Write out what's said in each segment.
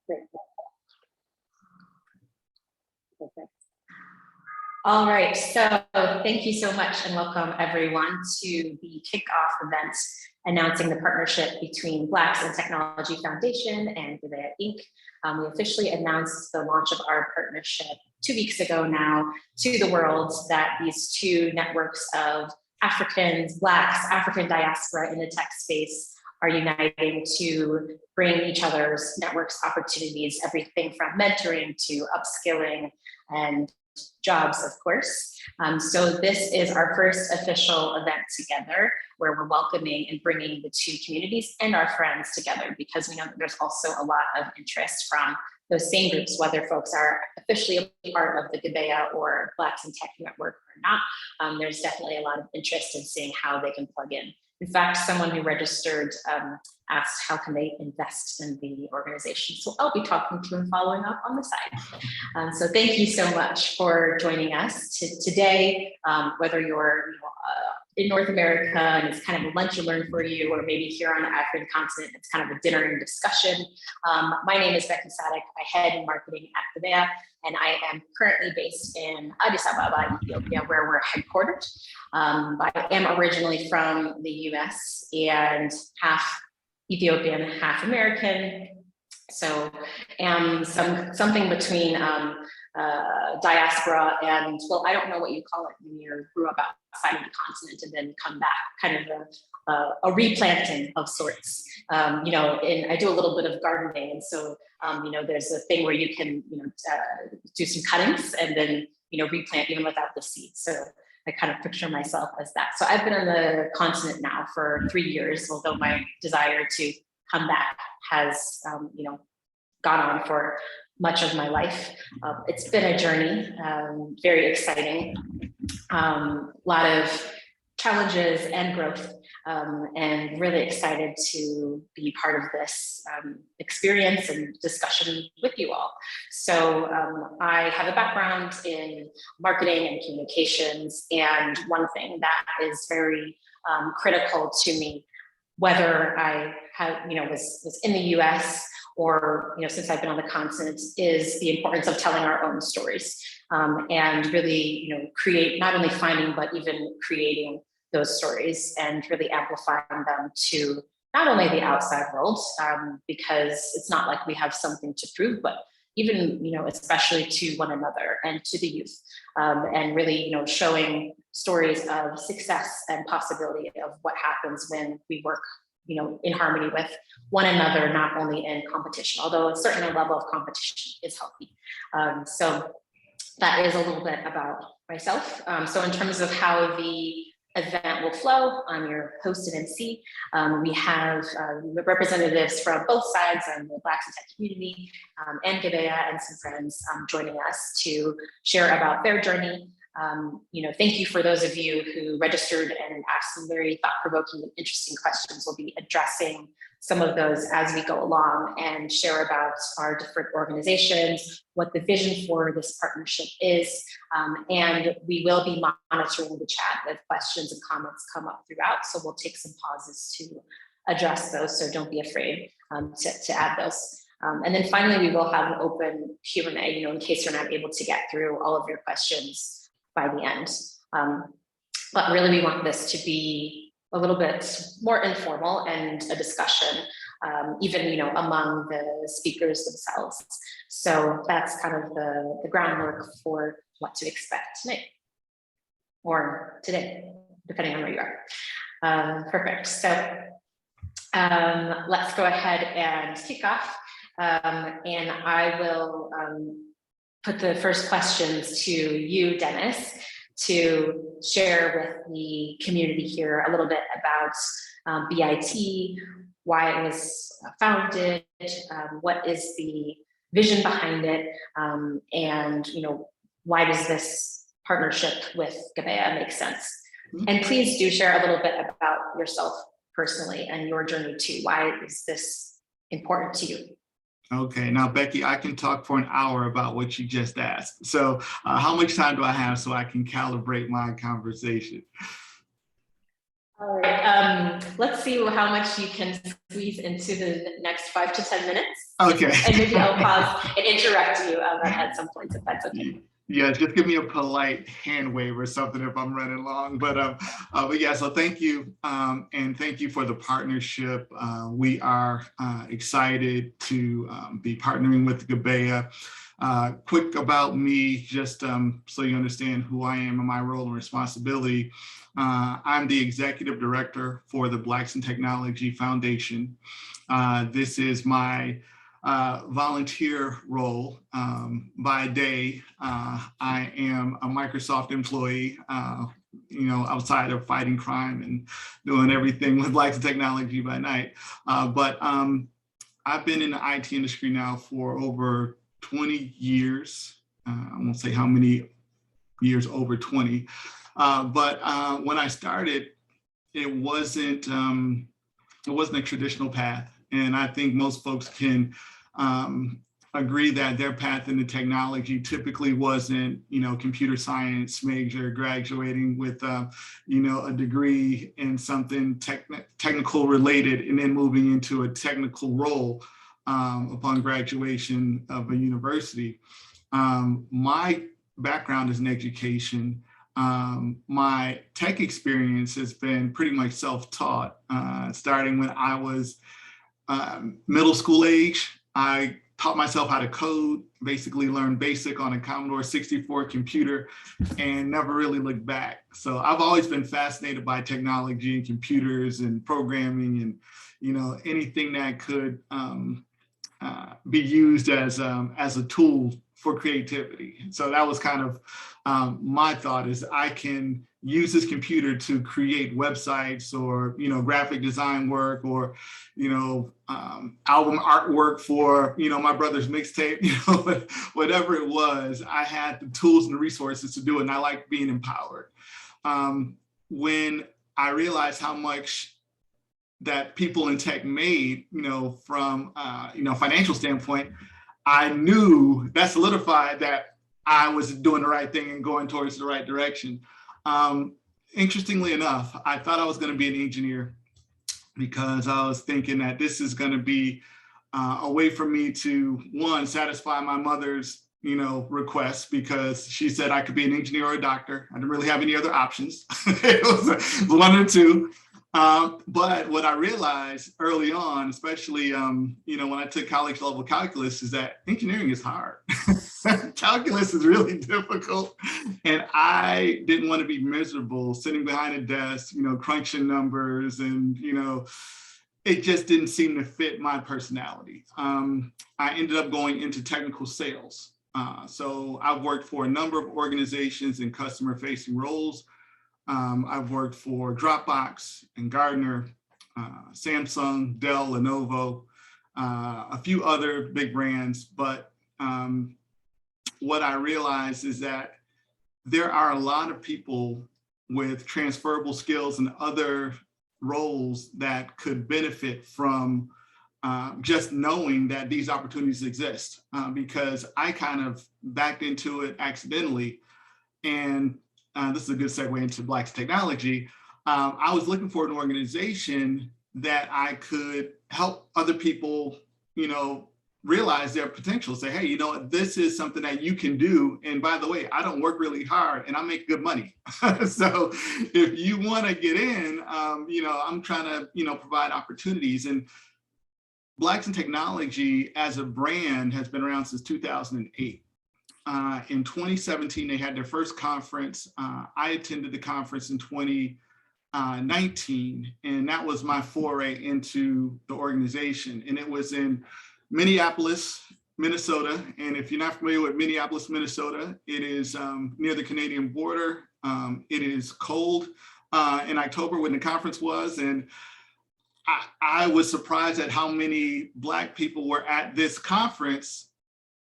Great. Perfect. All right, so thank you so much and welcome everyone to the kickoff event announcing the partnership between Blacks in Technology Foundation and Gebeya Inc. We officially announced the launch of our partnership 2 weeks ago now to the world, that these two networks of Africans, Blacks, African diaspora in the tech space are uniting to bring each other's networks opportunities, everything from mentoring to upskilling and jobs, of course. So this is our first official event together where we're welcoming and bringing the two communities and our friends together, because we know that there's also a lot of interest from those same groups, whether folks are officially a part of the Gebeya or Blacks in Tech network or not. There's definitely a lot of interest in seeing how they can plug in. In fact, someone who registered asked how can they invest in the organization. So I'll be talking to and following up on the side. So thank you so much for joining us today, whether you're in North America and it's kind of a lunch and learn for you, or maybe here on the African continent, it's kind of a dinner and discussion. My name is Becky Sadiq. I head marketing at Gebeya, and I am currently based in Addis Ababa, Ethiopia, where we're headquartered. I am originally from the US and half Ethiopian, half American. So am something between diaspora and, well, I don't know what you call it when you grew up outside of the continent and then come back, kind of a replanting of sorts. And I do a little bit of gardening, and so there's a thing where you can do some cuttings and then replant even without the seeds. So I kind of picture myself as that. So I've been on the continent now for 3 years, although my desire to come back has gone on for much of my life. It's been a journey, very exciting, a lot of challenges and growth, and really excited to be part of this experience and discussion with you all. So I have a background in marketing and communications, and one thing that is very critical to me, whether I was in the US or since I've been on the continent, is the importance of telling our own stories, and really create, not only finding but even creating those stories and really amplifying them to not only the outside world, because it's not like we have something to prove, but even especially to one another and to the youth, and really showing stories of success and possibility of what happens when we work in harmony with one another, not only in competition, although a certain level of competition is healthy. So that is a little bit about myself. So in terms of how the event will flow, I'm your host and MC. We have representatives from both sides and the Blacks in Tech community, and Gebeya, and some friends joining us to share about their journey. Thank you for those of you who registered and asked some very thought-provoking and interesting questions. We'll be addressing some of those as we go along and share about our different organizations, what the vision for this partnership is, and we will be monitoring the chat if questions and comments come up throughout. So we'll take some pauses to address those, so don't be afraid to add those. And then finally, we will have an open Q&A, in case you're not able to get through all of your questions by the end. But really, we want this to be a little bit more informal and a discussion, even among the speakers themselves. So that's kind of the groundwork for what to expect tonight or today, depending on where you are. Perfect. So let's go ahead and kick off, and I will put the first questions to you, Dennis, to share with the community here a little bit about BIT, why it was founded, what is the vision behind it, and why does this partnership with Gebeya make sense? And please do share a little bit about yourself personally and your journey too. Why is this important to you? Okay, now Becky, I can talk for an hour about what you just asked. So how much time do I have so I can calibrate my conversation? All right. Let's see how much you can squeeze into the next 5 to 10 minutes. Okay. And maybe I'll pause and interrupt you at some point if that's okay. Yeah, just give me a polite hand wave or something if I'm running long. But yeah, so thank you. And thank you for the partnership. We are excited to be partnering with Gebeya. Quick about me, just so you understand who I am and my role and responsibility. I'm the executive director for the Blacks in Technology Foundation. This is my volunteer role. By day, I am a Microsoft employee, outside of fighting crime and doing everything with Blacks in Technology by night. But I've been in the IT industry now for over 20 years. I won't say how many years over 20, but when I started, it wasn't a traditional path. And I think most folks can agree that their path into technology typically wasn't, computer science major, graduating with, a degree in something technical related, and then moving into a technical role upon graduation of a university. My background is in education. My tech experience has been pretty much self-taught, starting when I was middle school age. I taught myself how to code, basically learned BASIC on a Commodore 64 computer, and never really looked back. So I've always been fascinated by technology and computers and programming and, anything that could be used as a tool for creativity. So that was kind of my thought, is I can use this computer to create websites or, graphic design work or, album artwork for, my brother's mixtape, whatever it was. I had the tools and the resources to do it, and I liked being empowered. When I realized how much that people in tech made, from, financial standpoint, I knew that solidified that I was doing the right thing and going towards the right direction. Interestingly enough, I thought I was going to be an engineer because I was thinking that this is going to be a way for me to, one, satisfy my mother's, requests, because she said I could be an engineer or a doctor. I didn't really have any other options. It was one or two. But what I realized early on, especially, when I took college level calculus, is that engineering is hard. Calculus is really difficult. And I didn't want to be miserable sitting behind a desk, crunching numbers, and, it just didn't seem to fit my personality. I ended up going into technical sales. So I've worked for a number of organizations in customer facing roles. I've worked for Dropbox and Gartner, Samsung, Dell, Lenovo, a few other big brands. But what I realized is that there are a lot of people with transferable skills and other roles that could benefit from just knowing that these opportunities exist, because I kind of backed into it accidentally. And this is a good segue into Blacks Technology. I was looking for an organization that I could help other people, realize their potential. Say, hey, this is something that you can do. And by the way, I don't work really hard and I make good money. So if you want to get in, I'm trying to, provide opportunities. And Blacks in Technology as a brand has been around since 2008. In 2017, they had their first conference. I attended the conference in 2019, and that was my foray into the organization. And it was in Minneapolis, Minnesota. And if you're not familiar with Minneapolis, Minnesota, it is near the Canadian border. It is cold in October when the conference was. And I was surprised at how many Black people were at this conference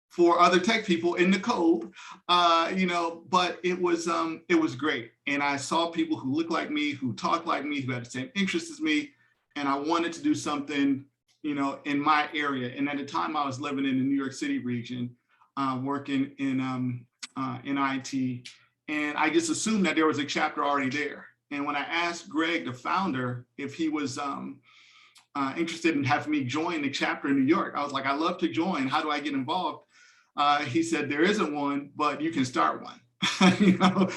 for other tech people in the cold, but it was great. And I saw people who looked like me, who talked like me, who had the same interests as me. And I wanted to do something, in my area. And at the time I was living in the New York City region, working in IT. And I just assumed that there was a chapter already there. And when I asked Greg, the founder, if he was interested in having me join the chapter in New York, I was like, I'd love to join. How do I get involved? He said, there isn't one, but you can start one. You know,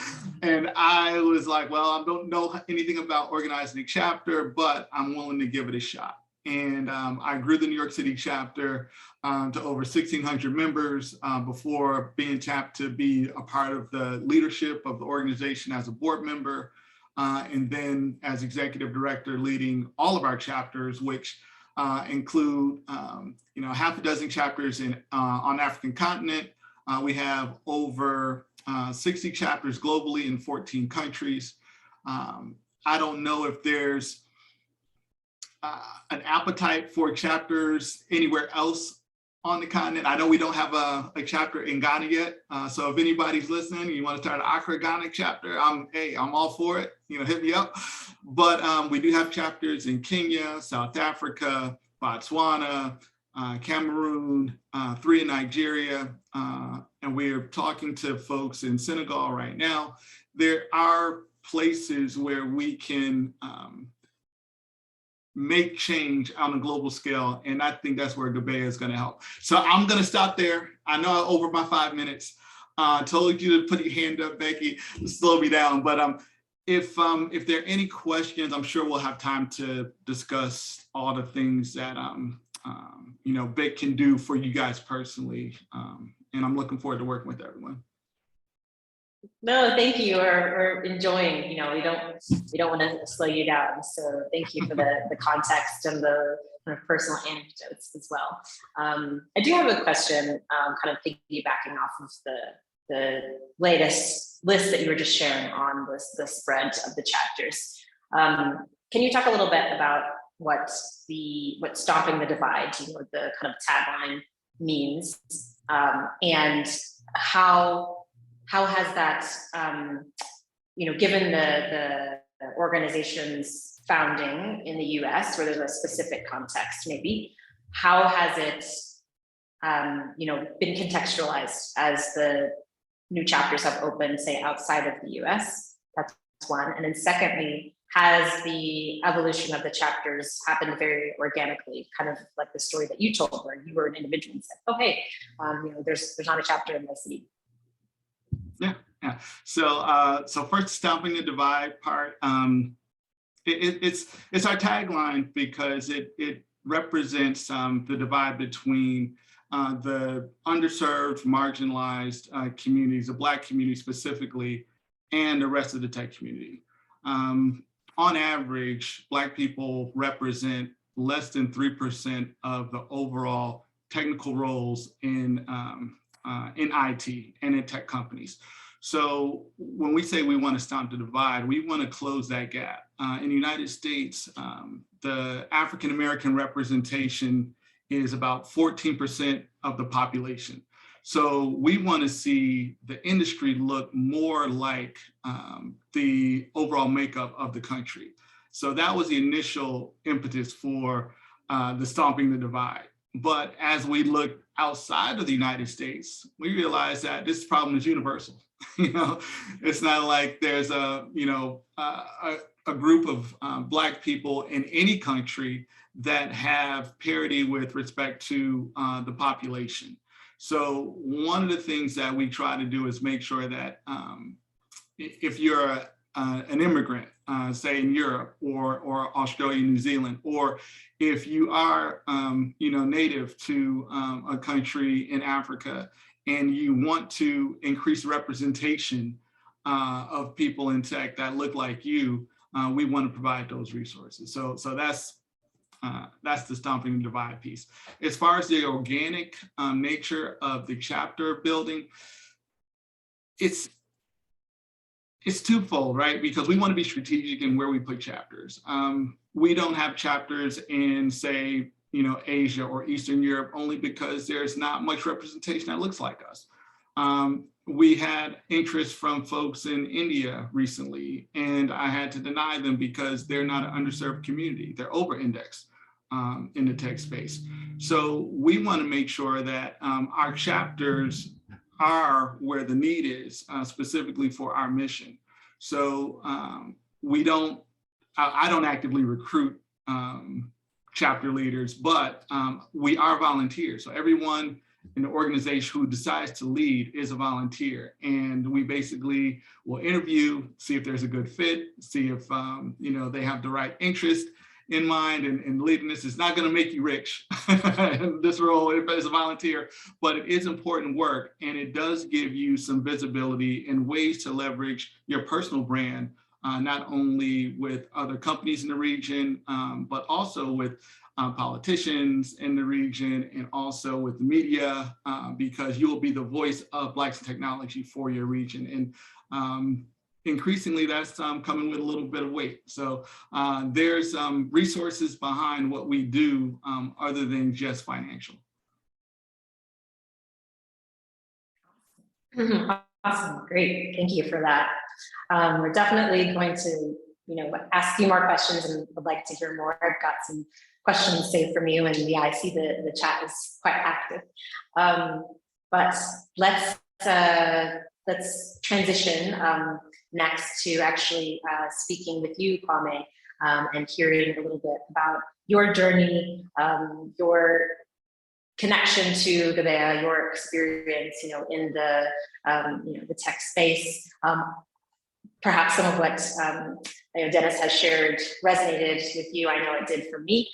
and I was like, well, I don't know anything about organizing a chapter, but I'm willing to give it a shot. And I grew the New York City chapter to over 1,600 members before being tapped to be a part of the leadership of the organization as a board member, and then as executive director leading all of our chapters, which include you know, half a dozen chapters on the African continent. We have over 60 chapters globally in 14 countries. I don't know if there's an appetite for chapters anywhere else on the continent. I know we don't have a chapter in Ghana yet. So if anybody's listening and you want to start an Accra Ghana chapter, I'm all for it. You know, hit me up. But we do have chapters in Kenya, South Africa, Botswana, Cameroon, 3 in Nigeria, and we're talking to folks in Senegal right now. There are places where we can make change on a global scale, and I think that's where Gebeya is going to help. So I'm going to stop there. I know I over my 5 minutes. Told you to put your hand up, Becky, slow me down. But if there are any questions, I'm sure we'll have time to discuss all the things that you know, Beck can do for you guys personally. And I'm looking forward to working with everyone. No, thank you. We're enjoying, you know, we don't want to slow you down. So thank you for the context and the kind of personal anecdotes as well. I do have a question, kind of piggybacking off of the latest list that you were just sharing on the spread of the chapters. Can you talk a little bit about what stopping the divide, you know, the kind of tagline means, and how has that, you know, given the organization's founding in the US, where there's a specific context maybe, how has it, you know, been contextualized as the new chapters have opened, say, outside of the US? That's one. And then secondly, has the evolution of the chapters happened very organically, kind of like the story that you told, where you were an individual and said, oh, hey, you know, there's not a chapter in my city. Yeah. So first, stopping the divide part. It's our tagline because it represents the divide between the underserved, marginalized communities, the Black community specifically, and the rest of the tech community. On average, Black people represent less than 3% of the overall technical roles in IT and in tech companies. So when we say we want to stop the divide, we want to close that gap. In the United States, the African-American representation is about 14% of the population. So we want to see the industry look more like the overall makeup of the country. So that was the initial impetus for the stomping the divide. But as we look outside of the United States, we realize that this problem is universal. You know, it's not like there's a group of Black people in any country that have parity with respect to the population. So one of the things that we try to do is make sure that if you're an immigrant, say in Europe or Australia, New Zealand, or if you are native to a country in Africa and you want to increase representation of people in tech that look like you, we want to provide those resources. So that's the stomping the divide piece. As far as the organic nature of the chapter building, it's twofold, right? Because we want to be strategic in where we put chapters. We don't have chapters in, say, Asia or Eastern Europe, only because there's not much representation that looks like us. We had interest from folks in India recently, and I had to deny them because they're not an underserved community. They're over-indexed in the tech space. So we want to make sure that our chapters are where the need is, specifically for our mission. So we don't, I don't actively recruit chapter leaders, but we are volunteers. So everyone in the organization who decides to lead is a volunteer. And we basically will interview, see if there's a good fit, see if they have the right interest in mind, and leading this is not going to make you rich in this role as a volunteer, but it is important work, and it does give you some visibility and ways to leverage your personal brand, not only with other companies in the region, but also with politicians in the region, and also with the media, because you will be the voice of Blacks in technology for your region. And increasingly, that's coming with a little bit of weight. So there's resources behind what we do other than just financial. Awesome, great, thank you for that. We're definitely going to, ask you more questions, and would like to hear more. I've got some questions saved from you, and yeah, I see the chat is quite active. But let's transition next to actually speaking with you, Kwame, and hearing a little bit about your journey, your connection to Gebeya, your experience, in the the tech space. Perhaps some of what Dennis has shared resonated with you. I know it did for me.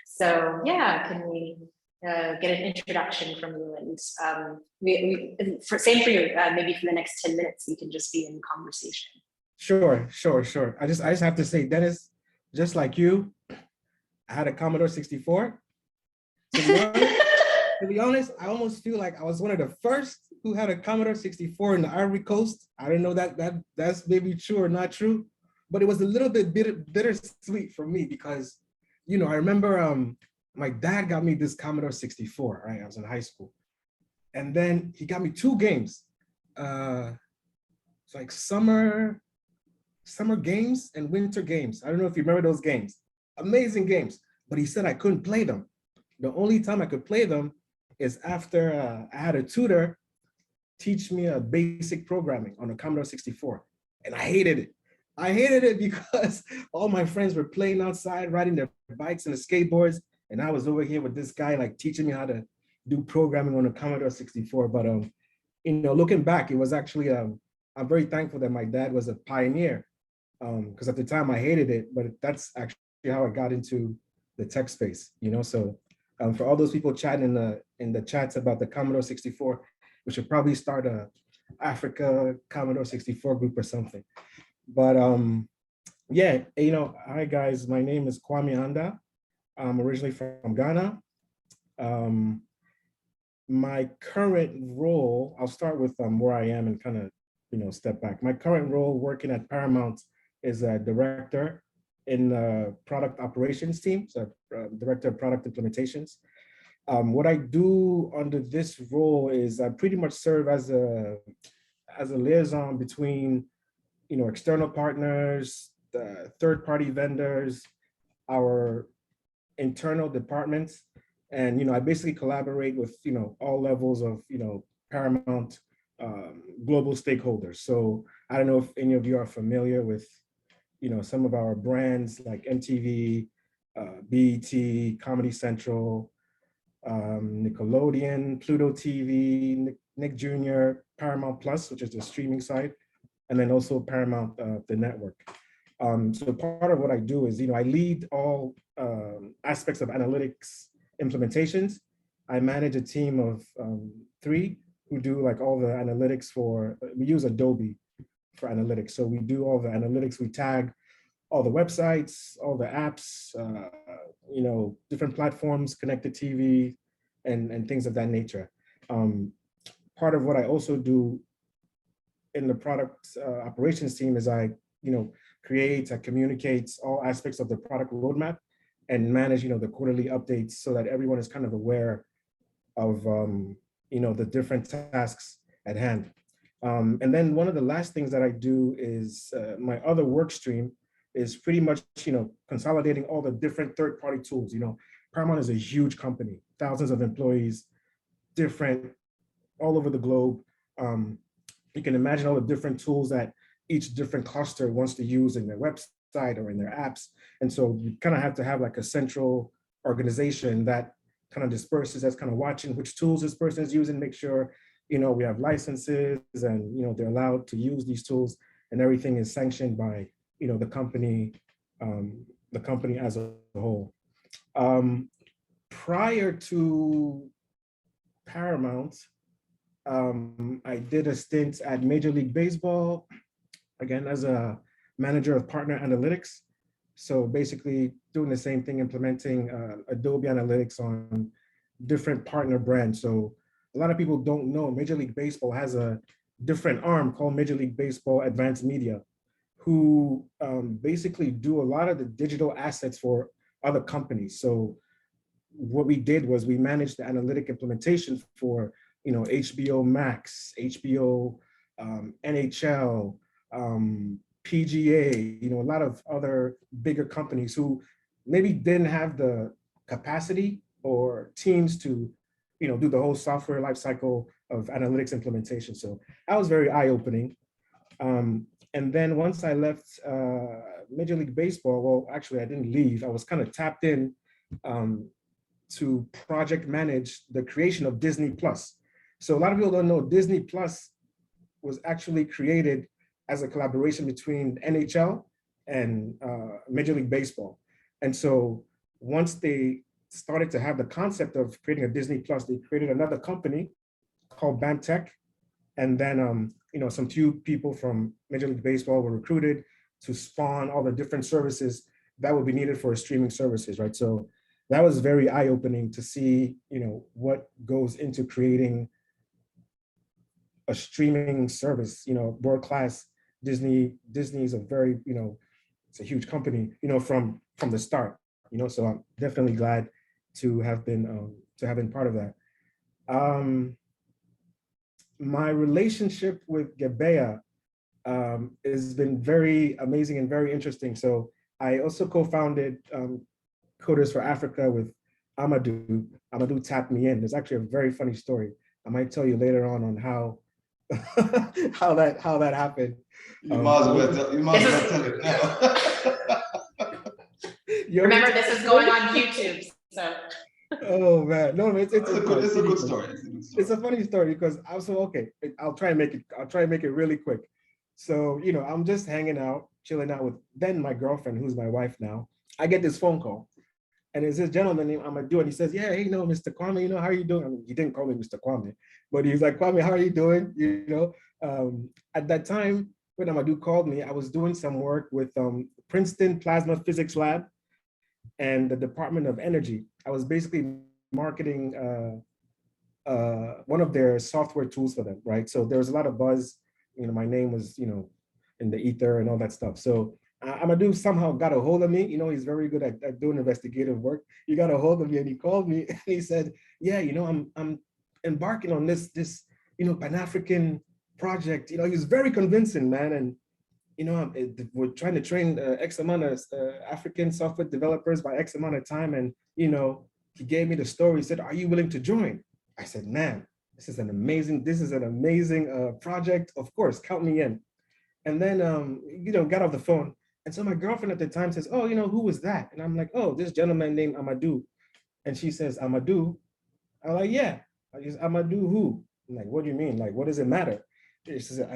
So yeah, can we get an introduction from you? And same for you. Maybe for the next 10 minutes, we can just be in conversation. Sure. I just have to say, Dennis, just like you, I had a Commodore 64. To be honest, I almost feel like I was one of the first who had a Commodore 64 in the Ivory Coast. I don't know that's maybe true or not true, but it was a little bit bittersweet for me because, I remember my dad got me this Commodore 64, right? I was in high school. And then he got me 2 games. It's like summer games and winter games. I don't know if you remember those games. Amazing games, but he said I couldn't play them. The only time I could play them is after I had a tutor teach me a basic programming on a Commodore 64. And I hated it. I hated it because all my friends were playing outside, riding their bikes and the skateboards. And I was over here with this guy like teaching me how to do programming on a Commodore 64. But looking back, it was actually, I'm very thankful that my dad was a pioneer, because at the time I hated it, but that's actually how I got into the tech space, So for all those people chatting in the chats about the Commodore 64, we should probably start a Africa Commodore 64 group or something. But yeah, hi guys, my name is Kwame Anda. I'm originally from Ghana. My current role, I'll start with where I am and kind of, step back. My current role working at Paramount is a director in the product operations team, so director of product implementations. What I do under this role is I pretty much serve as a liaison between, external partners, the third-party vendors, our internal departments, and I basically collaborate with all levels of Paramount global stakeholders. So I don't know if any of you are familiar with some of our brands like MTV, BET, Comedy Central, Nickelodeon, Pluto TV, Nick Jr., Paramount Plus, which is the streaming site, and then also Paramount, the network. So part of what I do is, I lead all aspects of analytics implementations. I manage a team of 3 who do like all the analytics we use Adobe for analytics. So we do all the analytics, we tag all the websites, all the apps, different platforms, connected TV, and things of that nature. Part of what I also do in the product operations team is I, create, I communicate all aspects of the product roadmap and manage, the quarterly updates so that everyone is kind of aware of, the different tasks at hand. And then one of the last things that I do is my other work stream is pretty much, consolidating all the different third-party tools. Paramount is a huge company, thousands of employees, different all over the globe. You can imagine all the different tools that each different cluster wants to use in their website or in their apps. And so you kind of have to have like a central organization that kind of disperses, that's kind of watching which tools this person is using, make sure, we have licenses and, they're allowed to use these tools and everything is sanctioned by, the company as a whole. Prior to Paramount, I did a stint at Major League Baseball, again, as a manager of partner analytics. So basically doing the same thing, implementing Adobe Analytics on different partner brands. So a lot of people don't know Major League Baseball has a different arm called Major League Baseball Advanced Media, who basically do a lot of the digital assets for other companies. So what we did was we managed the analytic implementation for, HBO Max, HBO, NHL, PGA, a lot of other bigger companies who maybe didn't have the capacity or teams to, do the whole software lifecycle of analytics implementation. So that was very eye-opening. And then once I left Major League Baseball, well, actually I didn't leave. I was kind of tapped in to project manage the creation of Disney Plus. So a lot of people don't know Disney Plus was actually created as a collaboration between NHL and Major League Baseball. And so once they started to have the concept of creating a Disney Plus, they created another company called BAM Tech. And then, some few people from Major League Baseball were recruited to spawn all the different services that would be needed for streaming services, right? So that was very eye-opening to see, what goes into creating a streaming service, world-class. Disney is a very, it's a huge company, from the start, so I'm definitely glad to have been part of that. My relationship with Gebeya has been very amazing and very interesting. So I also co-founded Coders for Africa with Amadou. Amadou tapped me in. There's actually a very funny story. I might tell you later on how how that happened. You might as well tell it now. Remember, this is going on YouTube, so. Oh man, no, it's a good story. It's a funny story because I was okay. I'll try and make it really quick. So I'm just hanging out, chilling out with then my girlfriend, who's my wife now. I get this phone call, and it's this gentleman named Amadou, and he says, "Yeah, hey, Mr. Kwame, how are you doing?" I mean, he didn't call me Mr. Kwame, but he was like, "Kwame, how are you doing?" At that time when Amadou called me, I was doing some work with Princeton Plasma Physics Lab and the Department of Energy. I was basically marketing one of their software tools for them, right? So there was a lot of buzz. My name was, in the ether and all that stuff. So Amadou somehow got a hold of me. He's very good at doing investigative work. He got a hold of me and he called me and he said, "Yeah, I'm embarking on this Pan-African project." He was very convincing, man. And we're trying to train X amount of African software developers by X amount of time. And, he gave me the story. He said, "Are you willing to join?" I said, "Man, this is an amazing project. Of course, count me in." And then, got off the phone. And so my girlfriend at the time says, "Oh, who was that?" And I'm like, "Oh, this gentleman named Amadou." And she says, "Amadou?" I'm like, "Yeah." I just, "Amadou who?" I'm like, "What do you mean? Like, what does it matter?" I said,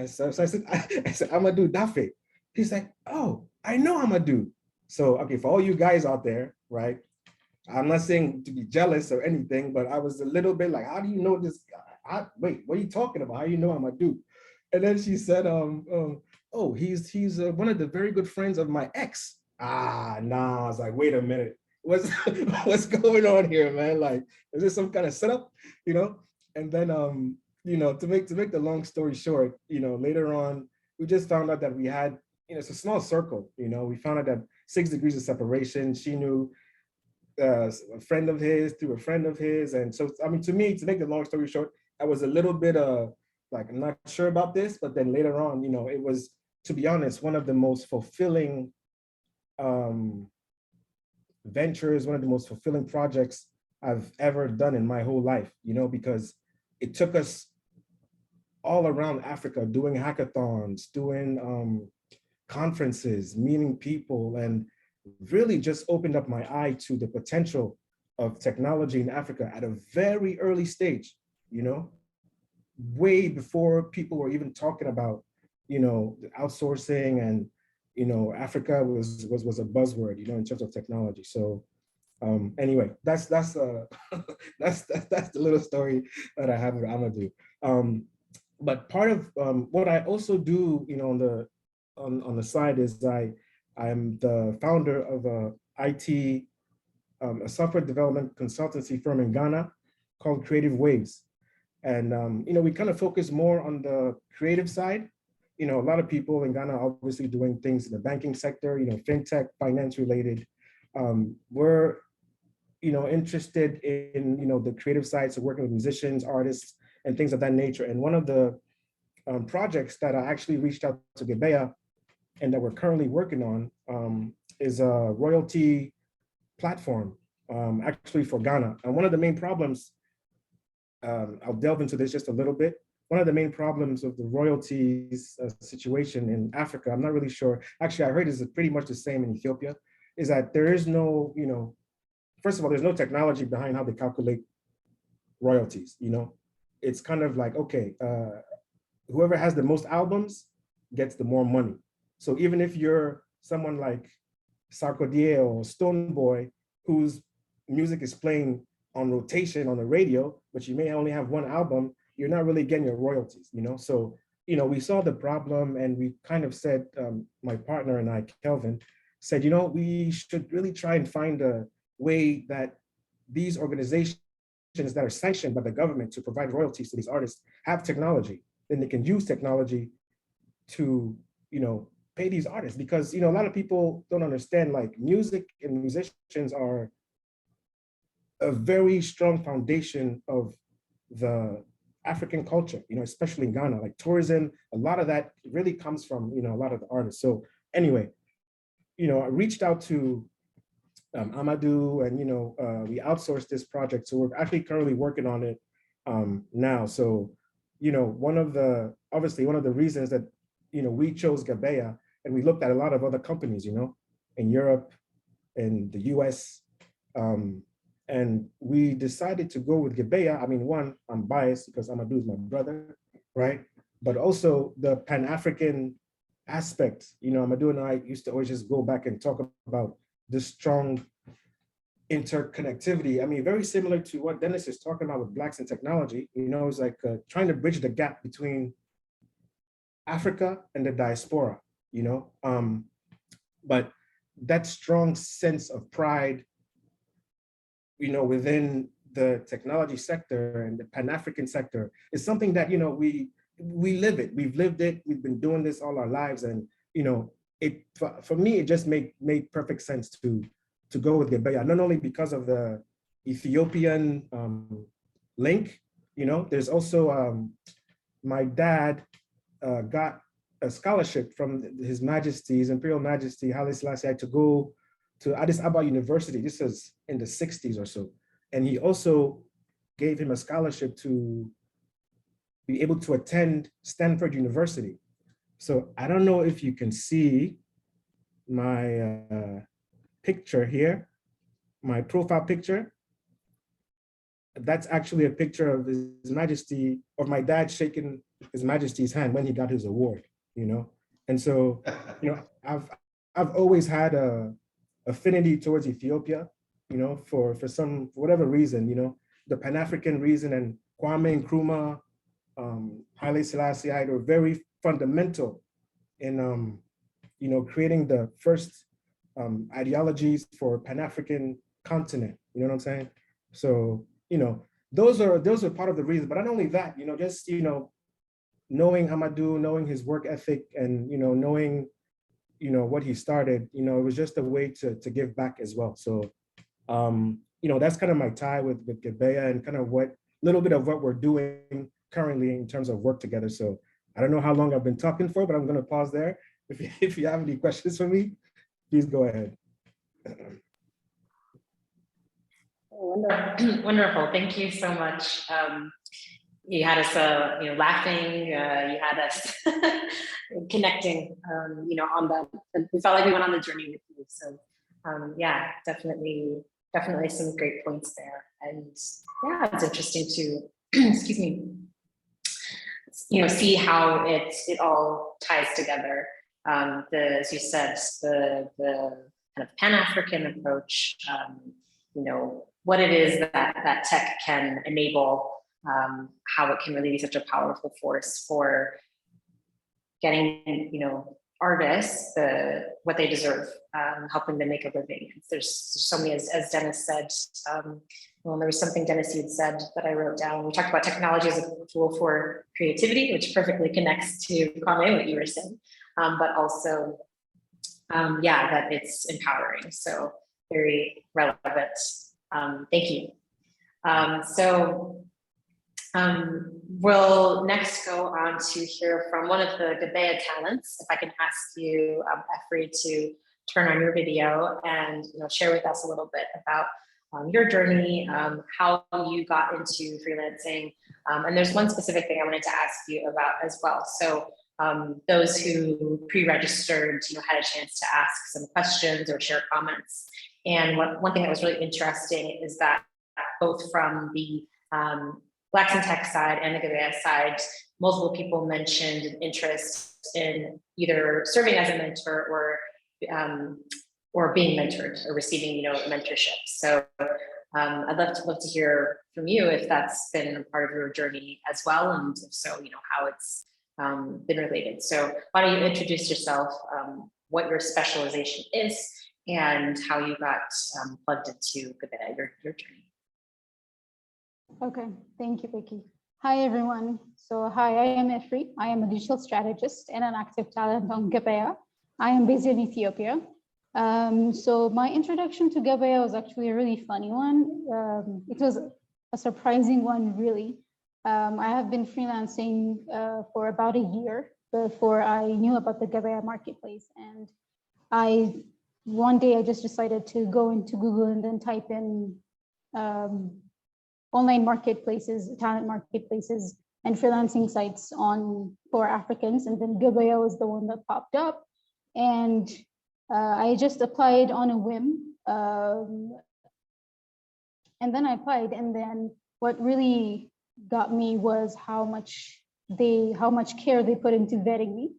"Amadou Dafe." He's like, "Oh, I know Amadou." So, okay, for all you guys out there, right? I'm not saying to be jealous or anything, but I was a little bit like, "How do you know this guy? Wait, what are you talking about? How do you know Amadou?" And then she said, "Oh, he's one of the very good friends of my ex." Nah, I was like, "Wait a minute. What's going on here, man? Like, is this some kind of setup?" And then to make the long story short, later on, we just found out that we had, it's a small circle, we found out that 6 degrees of separation. She knew a friend of his through a friend of his. And so, I mean, to me, to make the long story short, I was a little bit like, I'm not sure about this, but then later on, it was, to be honest, one of the most fulfilling ventures, one of the most fulfilling projects I've ever done in my whole life, because it took us all around Africa, doing hackathons, doing conferences, meeting people, and really just opened up my eye to the potential of technology in Africa at a very early stage, you know, way before people were even talking about, you know, outsourcing, and, you know, Africa was a buzzword, you know, in terms of technology. So anyway, that's that's the little story that I have with Amadou. But part of what I also do, you know, on the side is I'm the founder of a IT, a software development consultancy firm in Ghana called Creative Waves. And, you know, we kind of focus more on the creative side. You know, a lot of people in Ghana are obviously doing things in the banking sector, you know, fintech, finance related. We're, you know, interested in, you know, the creative side, so working with musicians, artists, and things of that nature. And one of the projects that I actually reached out to Gebeya and that we're currently working on is a royalty platform, actually for Ghana. And one of the main problems, I'll delve into this just a little bit. One of the main problems of the royalties situation in Africa, I'm not really sure. Actually, I heard it's pretty much the same in Ethiopia, is that there is no, you know, first of all, there's no technology behind how they calculate royalties, you know? It's kind of like, okay, whoever has the most albums gets the more money. So even if you're someone like Sarkodie or Stonebwoy, whose music is playing on rotation on the radio, but you may only have one album, you're not really getting your royalties, you know? So, you know, we saw the problem, and we kind of said, my partner and I, Kelvin, said, you know, we should really try and find a way that these organizations that are sanctioned by the government to provide royalties to these artists have technology. Then they can use technology to, you know, pay these artists. Because, you know, a lot of people don't understand, like, music and musicians are a very strong foundation of the African culture, you know, especially in Ghana, like tourism, a lot of that really comes from, you know, a lot of the artists. So anyway, you know, I reached out to Amadou, and, you know, we outsourced this project. So we're actually currently working on it now. So, you know, obviously one of the reasons that, you know, we chose Gebeya, and we looked at a lot of other companies, you know, in Europe, in the US, and we decided to go with Gebeya. I mean, one, I'm biased because Amadou is my brother, right? But also the Pan-African aspect, you know, Amadou and I used to always just go back and talk about the strong interconnectivity. I mean, very similar to what Dennis is talking about with Blacks in technology. You know, it's like trying to bridge the gap between Africa and the diaspora, you know? But that strong sense of pride, you know, within the technology sector and the Pan-African sector is something that, you know, we live it. We've lived it. We've been doing this all our lives. And, you know, for me, it just made perfect sense to go with Gebeya, not only because of the Ethiopian link, you know, there's also, my dad got a scholarship from His Majesty, His Imperial Majesty, Haile Selassie, to go to Addis Ababa University. This was in the 60s or so. And he also gave him a scholarship to be able to attend Stanford University. So I don't know if you can see my picture here, my profile picture. That's actually a picture of His Majesty, of my dad shaking His Majesty's hand when he got his award, you know? And so, you know, I've always had a affinity towards Ethiopia, you know, for whatever reason, you know, the Pan-African reason, and Kwame Nkrumah, Haile Selassie were very fundamental in, you know, creating the first ideologies for Pan-African continent, you know what I'm saying? So, you know, those are part of the reasons, but not only that, you know, just, you know, knowing Amadou, knowing his work ethic, and, you know, knowing, you know, what he started, you know, it was just a way to give back as well. So, you know, that's kind of my tie with Gebeya, and kind of what, little bit of what we're doing currently in terms of work together. So I don't know how long I've been talking for, but I'm going to pause there. If you have any questions for me, please go ahead. Wonderful. Thank you so much. you had us, laughing. You had us connecting. On we felt like we went on the journey with you. So, yeah, definitely some great points there. And yeah, it's interesting to, excuse me, see how it all ties together. As you said, the kind of Pan-African approach. What it is that tech can enable. How it can really be such a powerful force for getting, artists what they deserve, helping them make a living. There's so many, as Dennis said. There was something, Dennis, you'd said that I wrote down. We talked about technology as a tool for creativity, which perfectly connects to Kwame, what you were saying, but also, that it's empowering. So very relevant. Thank you. We'll next go on to hear from one of the Gebeya talents. If I can ask you, Efri, to turn on your video and share with us a little bit about your journey, how you got into freelancing. And there's one specific thing I wanted to ask you about as well. So those who pre-registered, had a chance to ask some questions or share comments. And one thing that was really interesting is that both from the Blacks in Tech side and the Gebeya side, multiple people mentioned an interest in either serving as a mentor or being mentored or receiving, mentorship. So I'd love to hear from you if that's been a part of your journey as well, and if so, how it's been related. So why don't you introduce yourself, what your specialization is, and how you got plugged into Gebeya, your journey. Okay, thank you, Becky. Hi, everyone. So hi, I am Efri. I am a digital strategist and an active talent on Gebeya. I am based in Ethiopia. So my introduction to Gebeya was actually a really funny one. It was a surprising one, really. I have been freelancing for about a year before I knew about the Gebeya marketplace. And one day I just decided to go into Google and then type in online marketplaces, talent marketplaces, and freelancing sites for Africans. And then Gebeya was the one that popped up. And I just applied on a whim. And then I applied. And then what really got me was how much care they put into vetting me.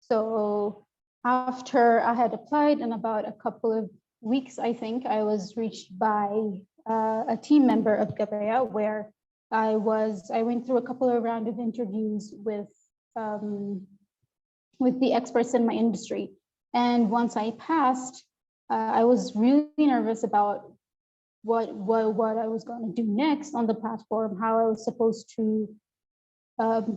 So after I had applied, in about a couple of weeks, I think, I was reached by a team member of Gebeya, where I went through a couple of rounds of interviews with the experts in my industry. And once I passed, I was really nervous about what I was going to do next on the platform, how I was supposed to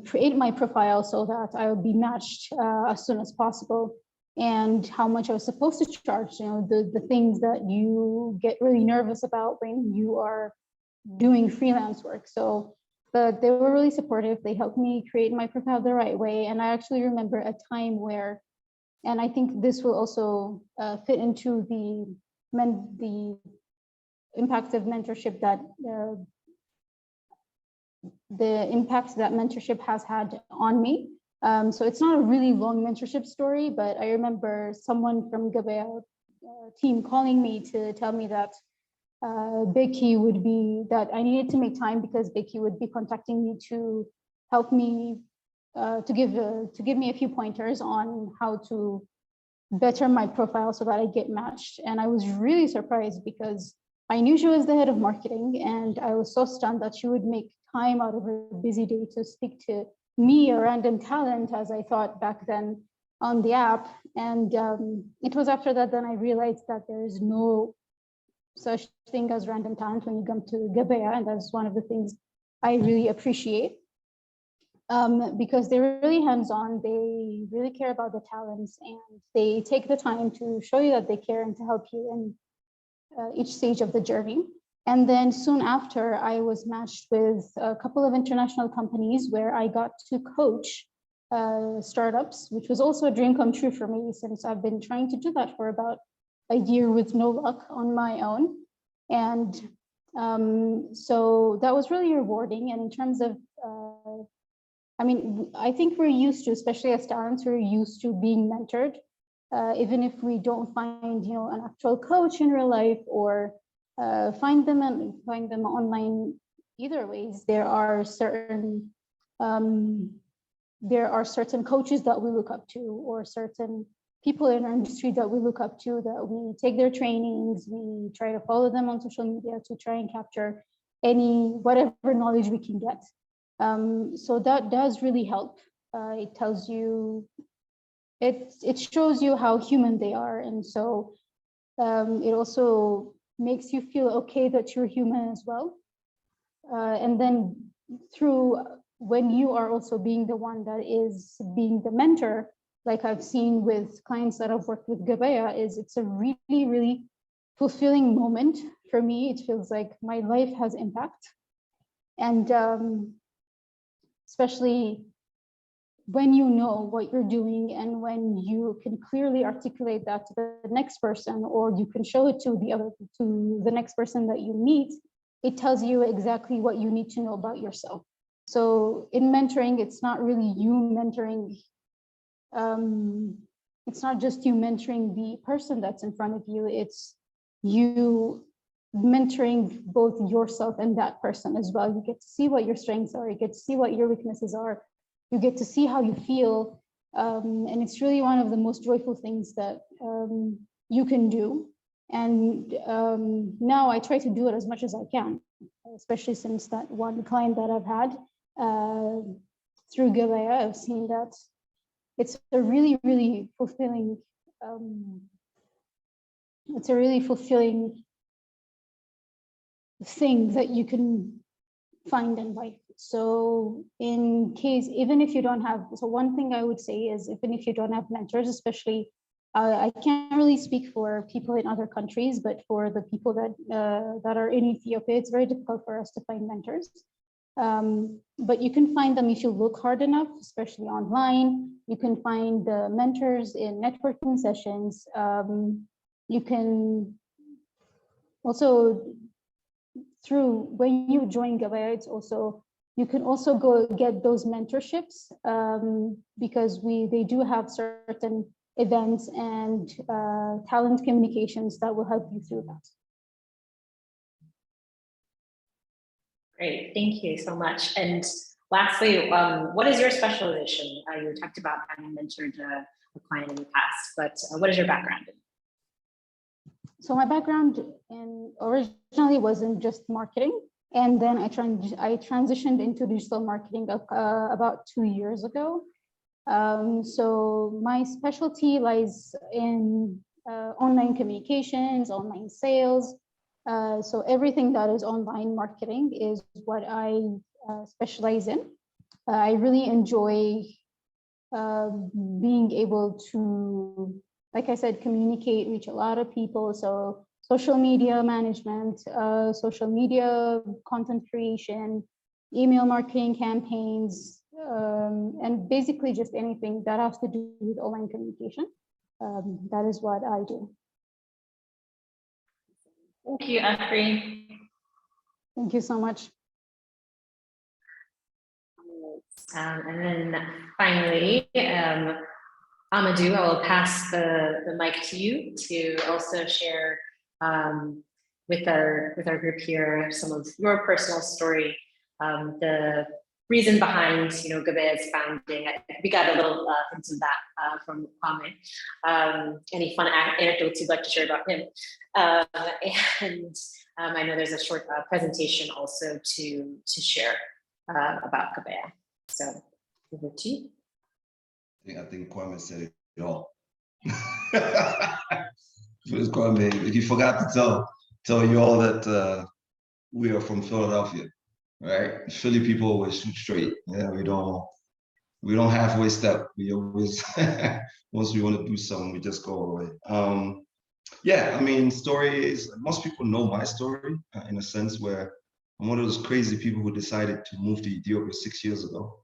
create my profile so that I would be matched as soon as possible, and how much I was supposed to charge, the things that you get really nervous about when you are doing freelance work. So, but they were really supportive. They helped me create my profile the right way. And I actually remember a time where, and I think this will also fit into the impact of mentorship the impact that mentorship has had on me. So it's not a really long mentorship story, but I remember someone from Gebeya team calling me to tell me that that I needed to make time because Becky would be contacting me to help me to give me a few pointers on how to better my profile so that I get matched. And I was really surprised because I knew she was the head of marketing, and I was so stunned that she would make time out of her busy day to speak to me, a random talent, as I thought back then, on the app. And it was after that then I realized that there is no such thing as random talent when you come to Gebeya, and that's one of the things I really appreciate, because they're really hands-on. They really care about the talents, and they take the time to show you that they care and to help you in each stage of the journey. And then soon after, I was matched with a couple of international companies where I got to coach startups, which was also a dream come true for me, since I've been trying to do that for about a year with no luck on my own. And so that was really rewarding. And in terms of I mean, I think we're used to, especially as talents, we're used to being mentored. Even if we don't find, an actual coach in real life or find them online. Either ways, there are certain coaches that we look up to, or certain people in our industry that we look up to, that we take their trainings, we try to follow them on social media to try and capture whatever knowledge we can get. So that does really help. It tells you, it shows you how human they are. And so it also makes you feel okay that you're human as well. And then when you are also being the one that is being the mentor, like I've seen with clients that I've worked with Gebeya, it's a really, really fulfilling moment for me. It feels like my life has impact. And especially when you know what you're doing, and when you can clearly articulate that to the next person, or you can show it to the next person that you meet, it tells you exactly what you need to know about yourself. So in mentoring, it's not really you mentoring. It's not just you mentoring the person that's in front of you, it's you mentoring both yourself and that person as well. You get to see what your strengths are, you get to see what your weaknesses are, you get to see how you feel. And it's really one of the most joyful things that you can do. And now I try to do it as much as I can, especially since that one client that I've had through Gebeya, I've seen that it's a really, really fulfilling, thing that you can find in life. So even if you don't have, so one thing I would say is, even if you don't have mentors, especially, I can't really speak for people in other countries, but for the people that are in Ethiopia, it's very difficult for us to find mentors. But you can find them if you look hard enough, especially online. You can find the mentors in networking sessions. You can also, when you join Gebeya, you can also go get those mentorships, because they do have certain events and talent communications that will help you through that. Great, thank you so much. And lastly, what is your specialization? You talked about having mentored a client in the past, but what is your background in? So my background originally was in just marketing, and then I transitioned into digital marketing about 2 years ago. So my specialty lies in online communications, online sales. So everything that is online marketing is what I specialize in. I really enjoy being able to, like I said, communicate, reach a lot of people. So social media management, social media content creation, email marketing campaigns, and basically just anything that has to do with online communication. That is what I do. Thank you, Afri. Thank you so much. And then finally, Amadou, I will pass the mic to you to also share with our group here some of your personal story, the reason behind Gebeya's founding. We got a little into that from Kwame. Any fun anecdotes you'd like to share about him? And I know there's a short presentation also to share about Gebeya. So over to you. I think Kwame said it all. Kwame, he forgot to tell you all that we are from Philadelphia, right? Philly people always shoot straight. Yeah, we don't halfway step. We always once we want to do something, we just go all the way. Yeah, I mean, stories. Most people know my story in a sense where I'm one of those crazy people who decided to move to Ethiopia 6 years ago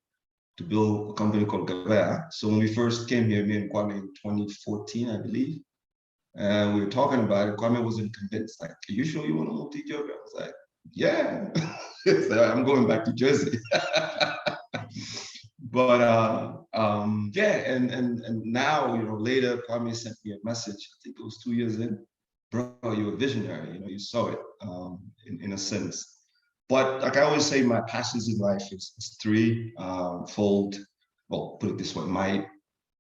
to build a company called Gebeya. So when we first came here, me and Kwame in 2014, I believe, and we were talking about it, Kwame wasn't convinced. Like, are you sure you want to move to Ethiopia? I was like, yeah. So I'm going back to Jersey. But yeah, and now, later Kwame sent me a message. I think it was 2 years in. Bro, you're a visionary. You saw it in a sense. But like I always say, my passions in life is three-fold. Well, put it this way: my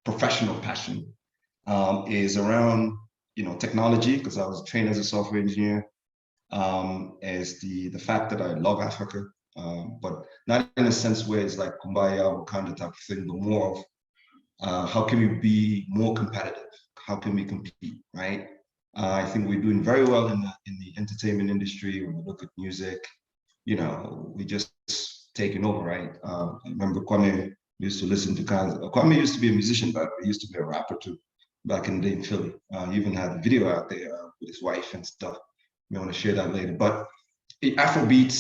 professional passion is around technology, because I was trained as a software engineer. As the fact that I love Africa, but not in a sense where it's like kumbaya or kind of type of thing, but more of how can we be more competitive? How can we compete, right? I think we're doing very well in the entertainment industry. When we look at music, we just taking over, right? I remember Kwame used to listen to Kwame used to be a musician, but he used to be a rapper too, back in the day in Philly. He even had a video out there with his wife and stuff. We want to share that later. But Afrobeats,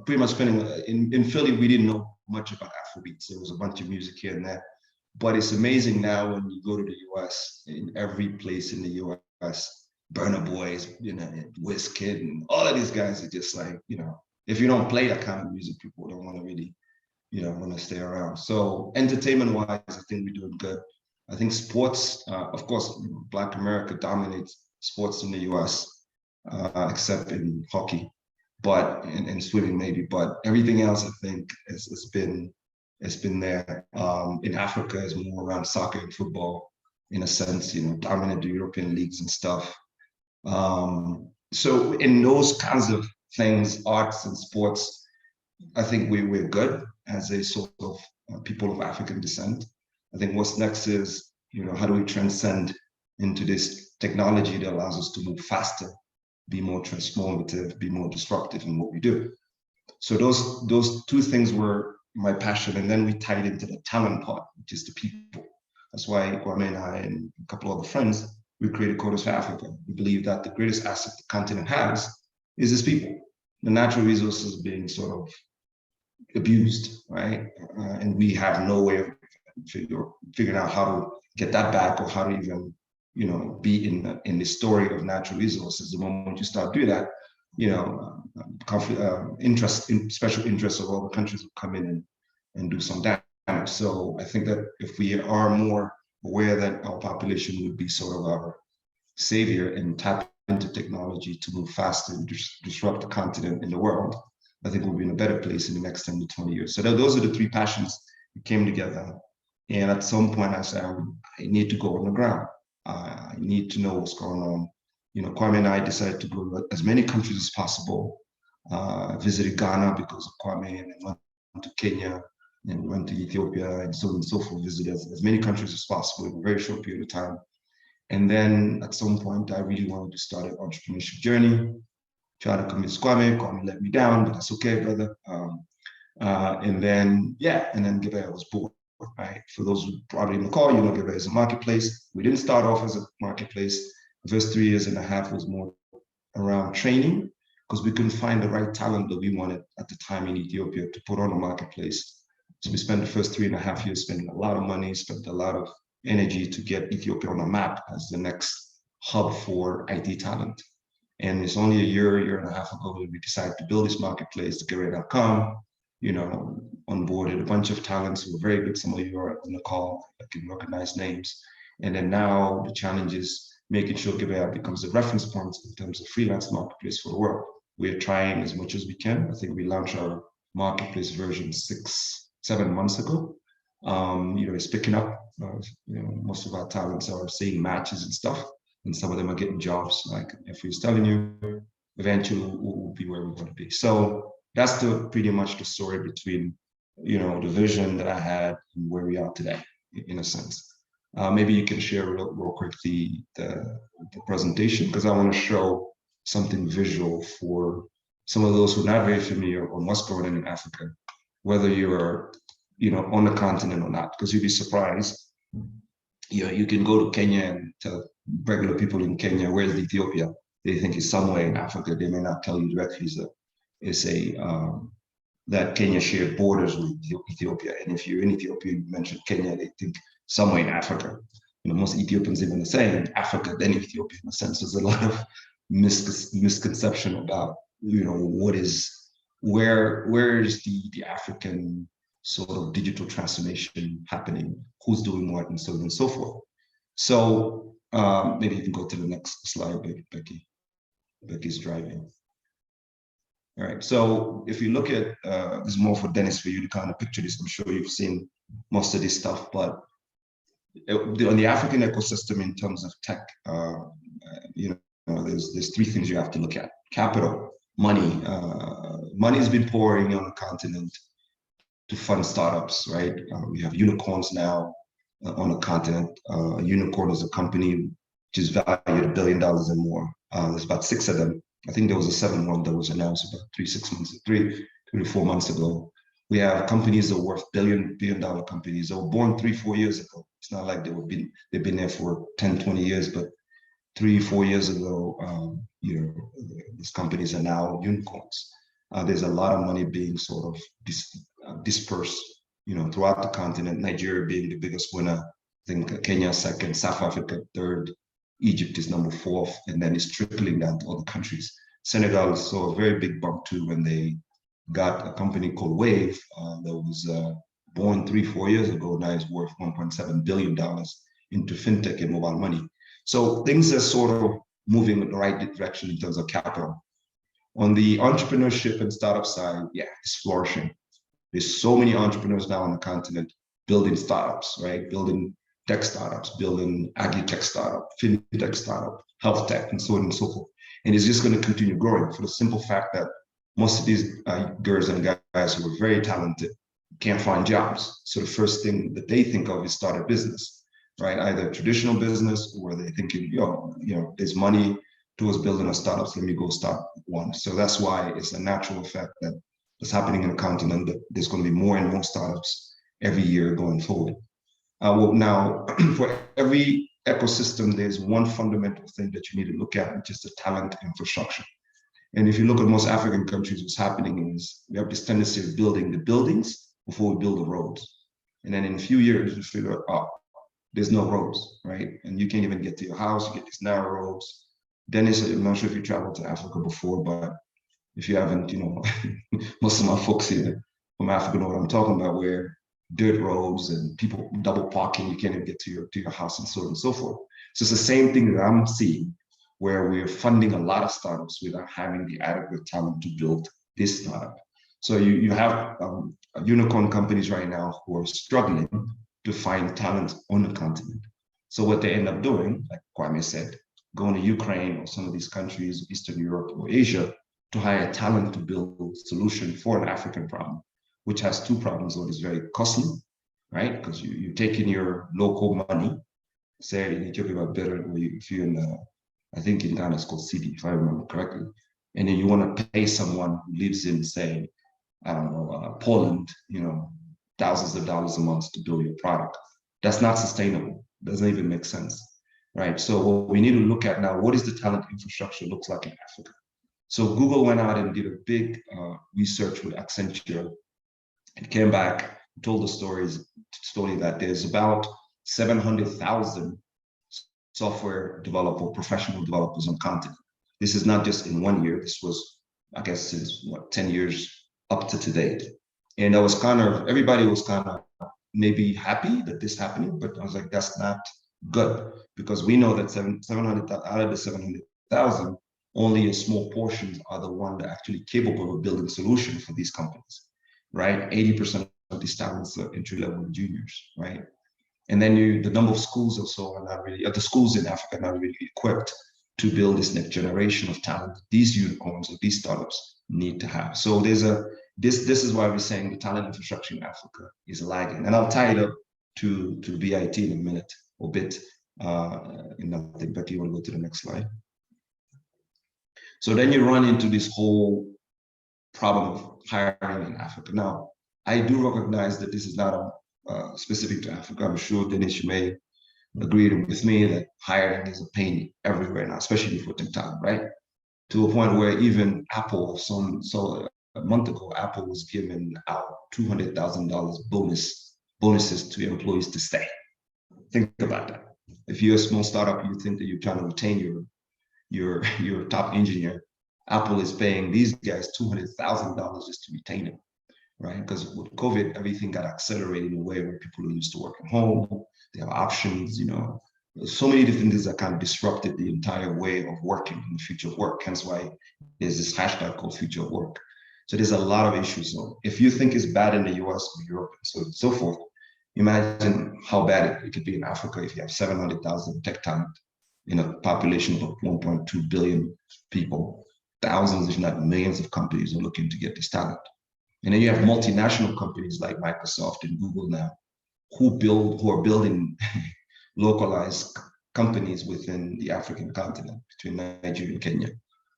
pretty much spending in Philly, we didn't know much about Afrobeats. There was a bunch of music here and there. But it's amazing now when you go to the US, in every place in the US, Burna Boys, Wizkid, and all of these guys are just like, if you don't play that kind of music, people don't want to really, want to stay around. So entertainment-wise, I think we're doing good. I think sports, of course, Black America dominates sports in the US, except in hockey, but in swimming maybe. But everything else, I think, has been there. In Africa, is more around soccer and football, in a sense, dominate the European leagues and stuff. So in those kinds of things, arts and sports, I think we're good as a sort of people of African descent. I think what's next is, how do we transcend into this technology that allows us to move faster, be more transformative, be more disruptive in what we do. So those two things were my passion. And then we tied into the talent part, which is the people. That's why Kwame and I and a couple of other friends, we created Coders for Africa. We believe that the greatest asset the continent has is its people. The natural resources being sort of abused, right? And we have no way of figuring out how to get that back, or how to even, be in the story of natural resources. The moment you start doing that, special interests of other countries will come in and do some damage. So I think that if we are more aware that our population would be sort of our savior and tap into technology to move faster and disrupt the continent in the world, I think we'll be in a better place in the next 10 to 20 years. So those are the three passions that came together. And at some point I said, I need to go on the ground. I need to know what's going on. Kwame and I decided to go to as many countries as possible. Visited Ghana because of Kwame, and then went to Kenya, and went to Ethiopia, and so on and so forth. Visited as many countries as possible in a very short period of time. And then at some point, I really wanted to start an entrepreneurship journey. Tried to convince Kwame. Kwame let me down, but that's okay, brother. And then Gebeya was born. Right? For those who probably in the call, Gebeya is a marketplace. We didn't start off as a marketplace. The first 3.5 years was more around training, because we couldn't find the right talent that we wanted at the time in Ethiopia to put on a marketplace. So we spent the first 3.5 years spending a lot of money, spent a lot of energy to get Ethiopia on the map as the next hub for IT talent. And it's only a year and a half ago that we decided to build this marketplace, Gebeya.com, onboarded a bunch of talents who were very good. Some of you are on the call, I can recognize names. And then now the challenge is making sure Gebeya becomes a reference point in terms of freelance marketplace for the world. We're trying as much as we can. I think we launched our marketplace version 6-7 months ago. It's picking up. Most of our talents are seeing matches and stuff, and some of them are getting jobs. Like if we was telling you, eventually we'll be where we want to be. So that's pretty much the story between, the vision that I had and where we are today, in a sense. Maybe you can share real quick the presentation, because I want to show something visual for some of those who are not very familiar on what's going on in Africa, whether you're on the continent or not, because you'd be surprised. You can go to Kenya and tell regular people in Kenya, where's Ethiopia? They think it's somewhere in Africa. They may not tell you directly that Kenya shared borders with Ethiopia. And if you're in Ethiopia, you mention Kenya, they think somewhere in Africa. Most Ethiopians even say Africa, then Ethiopia. In a sense, there's a lot of misconception about, where is the African sort of digital transformation happening, who's doing what, and so on and so forth. So maybe you can go to the next slide, Becky. Becky's driving. All right, so if you look at, this is more for Dennis, for you to kind of picture this. I'm sure you've seen most of this stuff, but on the African ecosystem in terms of tech, there's three things you have to look at. Capital, money. Money has been pouring on the continent to fund startups, right? We have unicorns now on the continent. A unicorn is a company which is valued $1 billion and more. There's about 6 of them. I think there was a 7th one that was announced about 3 to 4 months ago. We have companies that are worth billion dollar companies that were born 3-4 years ago. It's not like they've been there for 10, 20 years, but 3-4 years ago, these companies are now unicorns. There's a lot of money being sort of dispersed, throughout the continent. Nigeria being the biggest winner. I think Kenya second, South Africa third, Egypt is number 4th, and then it's trickling down to other countries. Senegal saw a very big bump too when they got a company called Wave that was born 3-4 years ago. Now is worth $1.7 billion into fintech and mobile money. So things are sort of moving in the right direction in terms of capital. On the entrepreneurship and startup side, yeah, it's flourishing. There's so many entrepreneurs now on the continent building startups, right? Building tech startups, building agri-tech startup, fintech startup, health tech, and so on and so forth. And it's just going to continue growing for the simple fact that most of these girls and guys who are very talented can't find jobs. So the first thing that they think of is start a business, right? Either traditional business, or they're thinking, there's money towards building a startup, so let me go start one. So that's why it's a natural effect that is happening in the continent, that there's going to be more and more startups every year going forward. Now, for every ecosystem, there's one fundamental thing that you need to look at, which is the talent infrastructure. And if you look at most African countries, what's happening is we have this tendency of building the buildings before we build the roads. And then in a few years, we figure out, there's no roads, right? And you can't even get to your house, you get these narrow roads. Dennis, I'm not sure if you traveled to Africa before, but if you haven't, most of my folks here from Africa know what I'm talking about, where dirt roads and people double parking, you can't even get to your house, and so on and so forth. So it's the same thing that I'm seeing, where we're funding a lot of startups without having the adequate talent to build this startup. So you have unicorn companies right now who are struggling to find talent on the continent. So what they end up doing, like Kwame said, going to Ukraine or some of these countries, Eastern Europe or Asia, to hire talent to build a solution for an African problem, which has 2 problems. One is very costly, right? Because you take in your local money, say in Ethiopia, better, if you're in, I think in Ghana it's called CD, if I remember correctly. And then you want to pay someone who lives in, say, I don't know, Poland, thousands of dollars a month to build your product. That's not sustainable. Doesn't even make sense, right? So what we need to look at now, what is the talent infrastructure looks like in Africa? So Google went out and did a big research with Accenture. It came back, told the story that there's about 700,000 software professional developers on the continent. This is not just in 1 year. This was, I guess, since 10 years up to today. And I was everybody was kind of maybe happy that this happening, but I was like, that's not good, because we know that 700 out of the 700,000, only a small portion are the one that are actually capable of building solutions for these companies, right? 80% of these talents are entry-level juniors, right? And then the number of schools also are not really, the schools in Africa are not really equipped to build this next generation of talent these unicorns or these startups need to have. So there's this is why we're saying the talent infrastructure in Africa is lagging. And I'll tie it up to BIT in a minute or bit. And I think, Becky, you want to go to the next slide? So then you run into this whole problem of hiring in Africa. Now, I do recognize that this is not specific to Africa. I'm sure, Dennis, you may agree with me that hiring is a pain everywhere now, especially for tech talent, right? To a point where even Apple, a month ago, Apple was giving out $200,000 bonuses to employees to stay. Think about that. If you're a small startup, you think that you're trying to retain your top engineer. Apple is paying these guys $200,000 just to retain them. right? Because with COVID, everything got accelerated in a way where people are used to working home, they have options, so many different things that kind of disrupted the entire way of working in the future of work. Hence why there's this hashtag called future of work. So there's a lot of issues. So if you think it's bad in the US or Europe and so on and so forth, imagine how bad it could be in Africa if you have 700,000 tech talent in a population of 1.2 billion people. Thousands, if not millions of companies are looking to get this talent. And then you have multinational companies like Microsoft and Google now who are building localized companies within the African continent, between Nigeria and Kenya.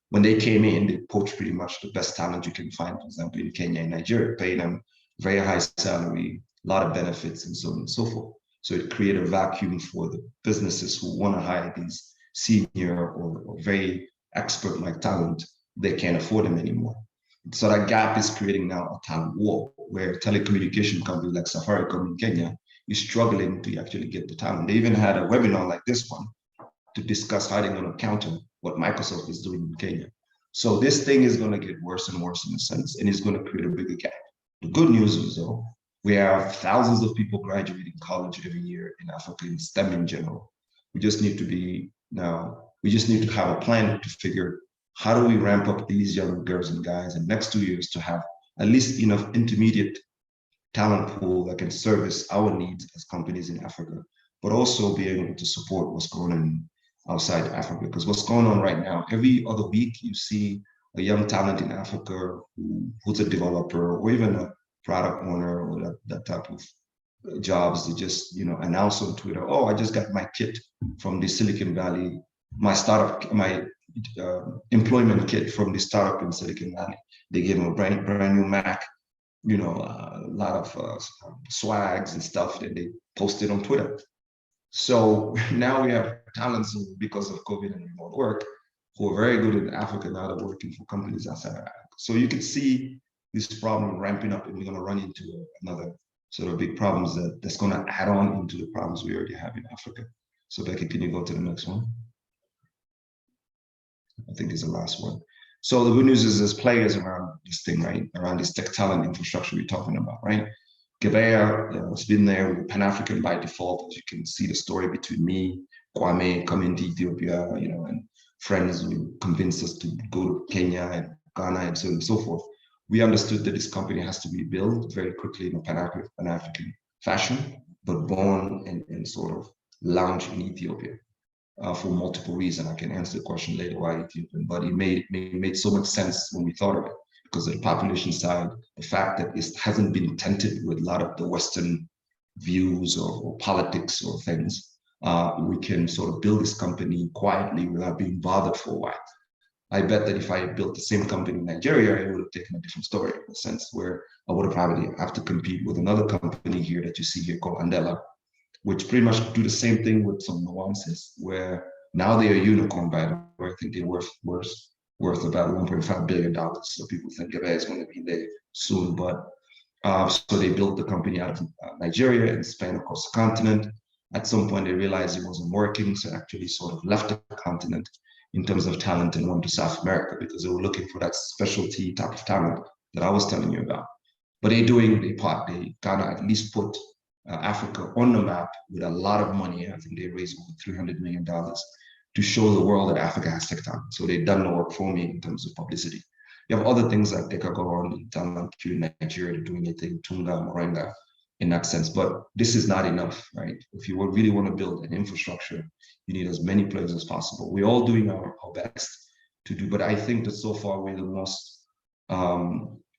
When they came in, they poached pretty much the best talent you can find, for example, in Kenya and Nigeria, pay them very high salary, a lot of benefits, and so on and so forth. So it created a vacuum for the businesses who want to hire these senior or very expert-like talent. They can't afford them anymore. So that gap is creating now a talent war, where telecommunication companies like Safaricom in Kenya is struggling to actually get the talent. They even had a webinar like this one to discuss how they're going to counter what Microsoft is doing in Kenya. So this thing is going to get worse and worse in a sense, and it's going to create a bigger gap. The good news is, though, we have thousands of people graduating college every year in Africa in STEM in general. We just need to have a plan to figure how do we ramp up these young girls and guys in the next 2 years to have at least enough intermediate talent pool that can service our needs as companies in Africa, but also be able to support what's going on outside Africa. Because what's going on right now, every other week you see a young talent in Africa who's a developer or even a product owner or that type of jobs. They just announce on Twitter, oh, I just got my kit from the Silicon Valley, my employment kit from the startup in Silicon Valley. They gave them a brand new Mac, a lot of swags and stuff that they posted on Twitter. So now we have talents who, because of COVID and remote work, who are very good in Africa now they're working for companies outside of Africa. So you can see this problem ramping up, and we're going to run into another sort of big problems that's going to add on into the problems we already have in Africa. So Becky, can you go to the next one? I think it's the last one. So the good news is there's players around this thing, right? Around this tech talent infrastructure we're talking about, right? Gebeya, it's been there with Pan-African by default. As you can see the story between me, Kwame, coming to Ethiopia, and friends who convinced us to go to Kenya and Ghana and so on and so forth. We understood that this company has to be built very quickly in a Pan-African fashion, but born and sort of launched in Ethiopia for multiple reasons. I can answer the question later why Ethiopian, but it made so much sense when we thought of it because of the population side, the fact that it hasn't been tainted with a lot of the Western views or politics or things. We can sort of build this company quietly without being bothered for a while. I bet that if I had built the same company in Nigeria, it would have taken a different story in a sense where I would have probably have to compete with another company here that you see here called Andela, which pretty much do the same thing with some nuances where now they are a unicorn by the way. I think they're worth about $1.5 billion. So people think Gebeya is going to be there soon, but so they built the company out of Nigeria and span across the continent. At some point, they realized it wasn't working, so actually sort of left the continent in terms of talent and went to South America because they were looking for that specialty type of talent that I was telling you about. But they're doing their part. They kind of at least put Africa on the map with a lot of money. I think they raised over $300 million to show the world that Africa has tech talent. So they've done the work for me in terms of publicity. You have other things like Dekagoron in talent in Nigeria, they're doing anything, Tunga, Moringa, in that sense, but this is not enough, right? If you really want to build an infrastructure, you need as many players as possible. We're all doing our best to do, but I think that so far we're the most,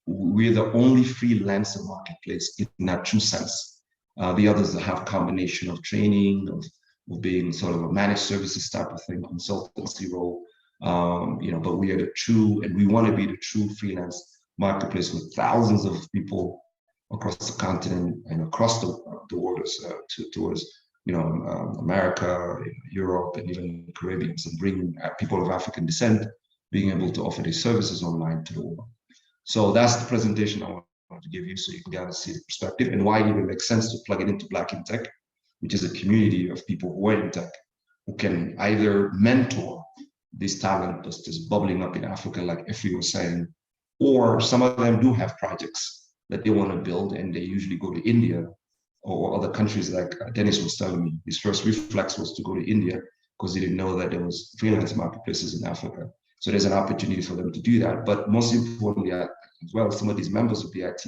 we're the only freelancer marketplace in that true sense. The others that have a combination of training, of being sort of a managed services type of thing, consultancy role, but we are the true, and we want to be the true freelance marketplace with thousands of people across the continent and across the waters towards America, Europe, and even the Caribbean, and bringing people of African descent being able to offer their services online to the world. So that's the presentation I want to give you, so you can kind of see the perspective and why it even makes sense to plug it into Black in Tech, which is a community of people who are in tech, who can either mentor this talent that's just bubbling up in Africa, like Effie was saying, or some of them do have projects that they want to build, and they usually go to India or other countries. Like Dennis was telling me, his first reflex was to go to India because he didn't know that there was freelance marketplaces in Africa. So there's an opportunity for them to do that. But most importantly, as well, some of these members of BIT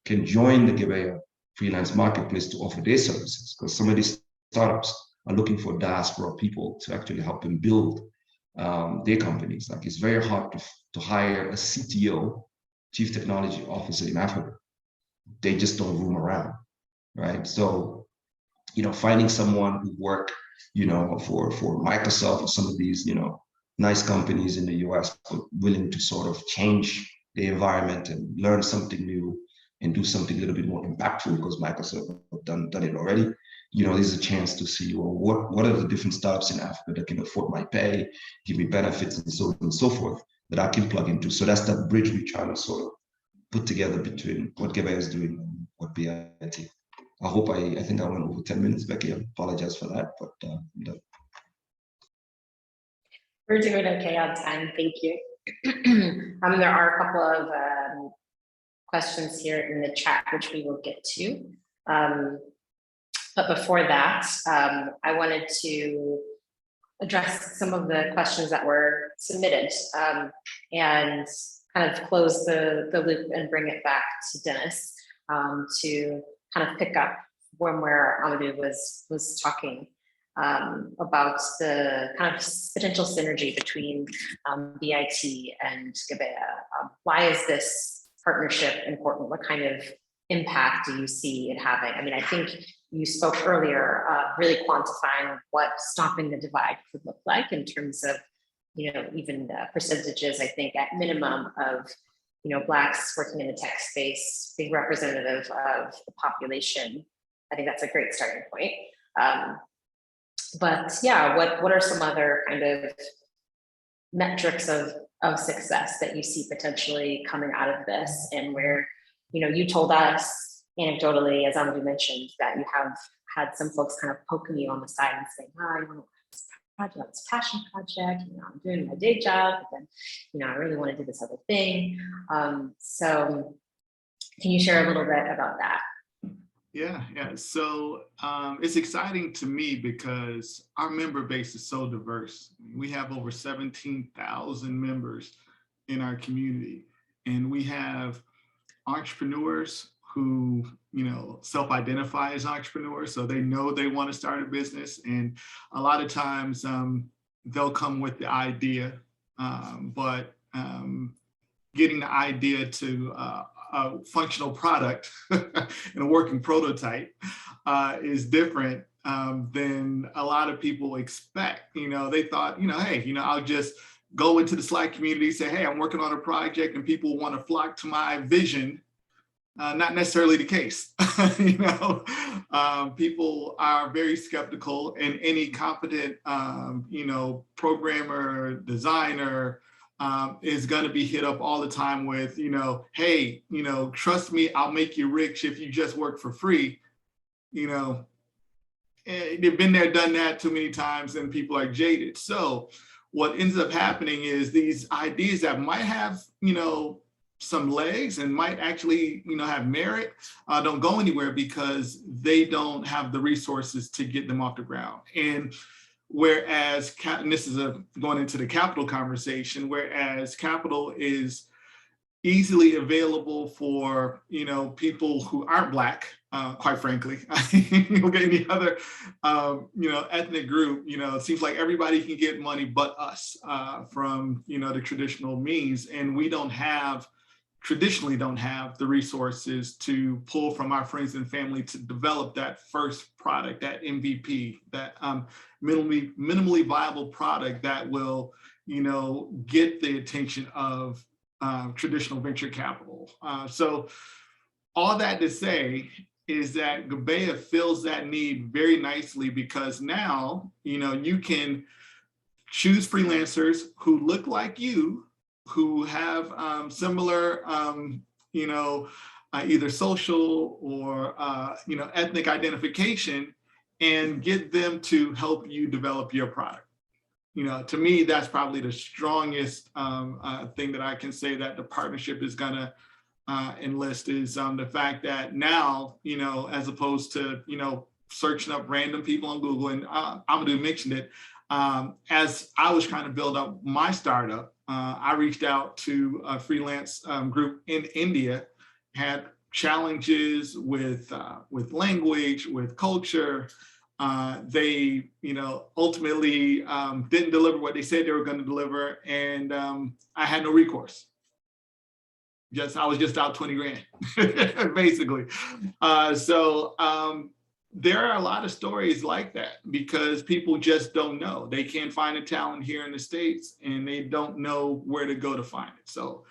can join the Gebeya freelance marketplace to offer their services, because some of these startups are looking for diaspora people to actually help them build their companies. Like, it's very hard to hire a CTO, Chief Technology Officer, in Africa. They just don't room around, right? So, finding someone who work, for Microsoft or some of these, nice companies in the US, but willing to sort of change the environment and learn something new and do something a little bit more impactful, because Microsoft have done it already. There's a chance to see, well, what are the different startups in Africa that can afford my pay, give me benefits, and so on and so forth, that I can plug into. So that's that bridge we're trying to sort of put together between what Gebeya is doing and what BIT. I think I went over 10 minutes, Becky. I apologize for that, but I'm done. We're doing okay on time, thank you. There are a couple of questions here in the chat, which we will get to. But before that, I wanted to address some of the questions that were submitted and kind of close the loop and bring it back to Dennis to kind of pick up where Amadou was talking about the kind of potential synergy between BIT and Gebeya. Why is this partnership important? What kind of impact do you see it having? I mean, I think you spoke earlier, really quantifying what stopping the divide could look like in terms of, even percentages, I think at minimum of, Blacks working in the tech space, being representative of the population. I think that's a great starting point. But yeah, what are some other kind of metrics of success that you see potentially coming out of this, and where, you told us anecdotally, as Amadou mentioned, that you have had some folks kind of poking you on the side and saying, this project, this passion project, I'm doing my day job, but then, I really want to do this other thing. So can you share a little bit about that? Yeah. So it's exciting to me because our member base is so diverse. We have over 17,000 members in our community, and we have entrepreneurs who, self-identify as entrepreneurs. So they know they want to start a business. And a lot of times they'll come with the idea, but getting the idea to a functional product and a working prototype is different than a lot of people expect. They thought, hey, I'll just go into the Slack community, say, hey, I'm working on a project, and people want to flock to my vision. Not necessarily the case. People are very skeptical, and any competent, programmer, designer is going to be hit up all the time with, hey, trust me, I'll make you rich if you just work for free. They've been there, done that too many times, and people are jaded. So what ends up happening is these ideas that might have, some legs and might actually, have merit, don't go anywhere because they don't have the resources to get them off the ground. And whereas, and this is going into the capital conversation, whereas capital is easily available for, people who aren't Black, quite frankly, look at any other, ethnic group, it seems like everybody can get money but us from, the traditional means. And we traditionally don't have the resources to pull from our friends and family to develop that first product, that MVP, that minimally viable product that will, get the attention of traditional venture capital. So all that to say is that Gebeya fills that need very nicely, because now, you can choose freelancers who look like you, who have similar, either social or, ethnic identification, and get them to help you develop your product. To me, that's probably the strongest thing that I can say that the partnership is gonna enlist is the fact that now, as opposed to, searching up random people on Google, and Amadou mentioned it, as I was trying to build up my startup, I reached out to a freelance group in India, had challenges with language, with culture. They, ultimately didn't deliver what they said they were going to deliver, and I had no recourse. I was just out 20 grand, basically. So there are a lot of stories like that because people just don't know. They can't find a talent here in the States and they don't know where to go to find it. So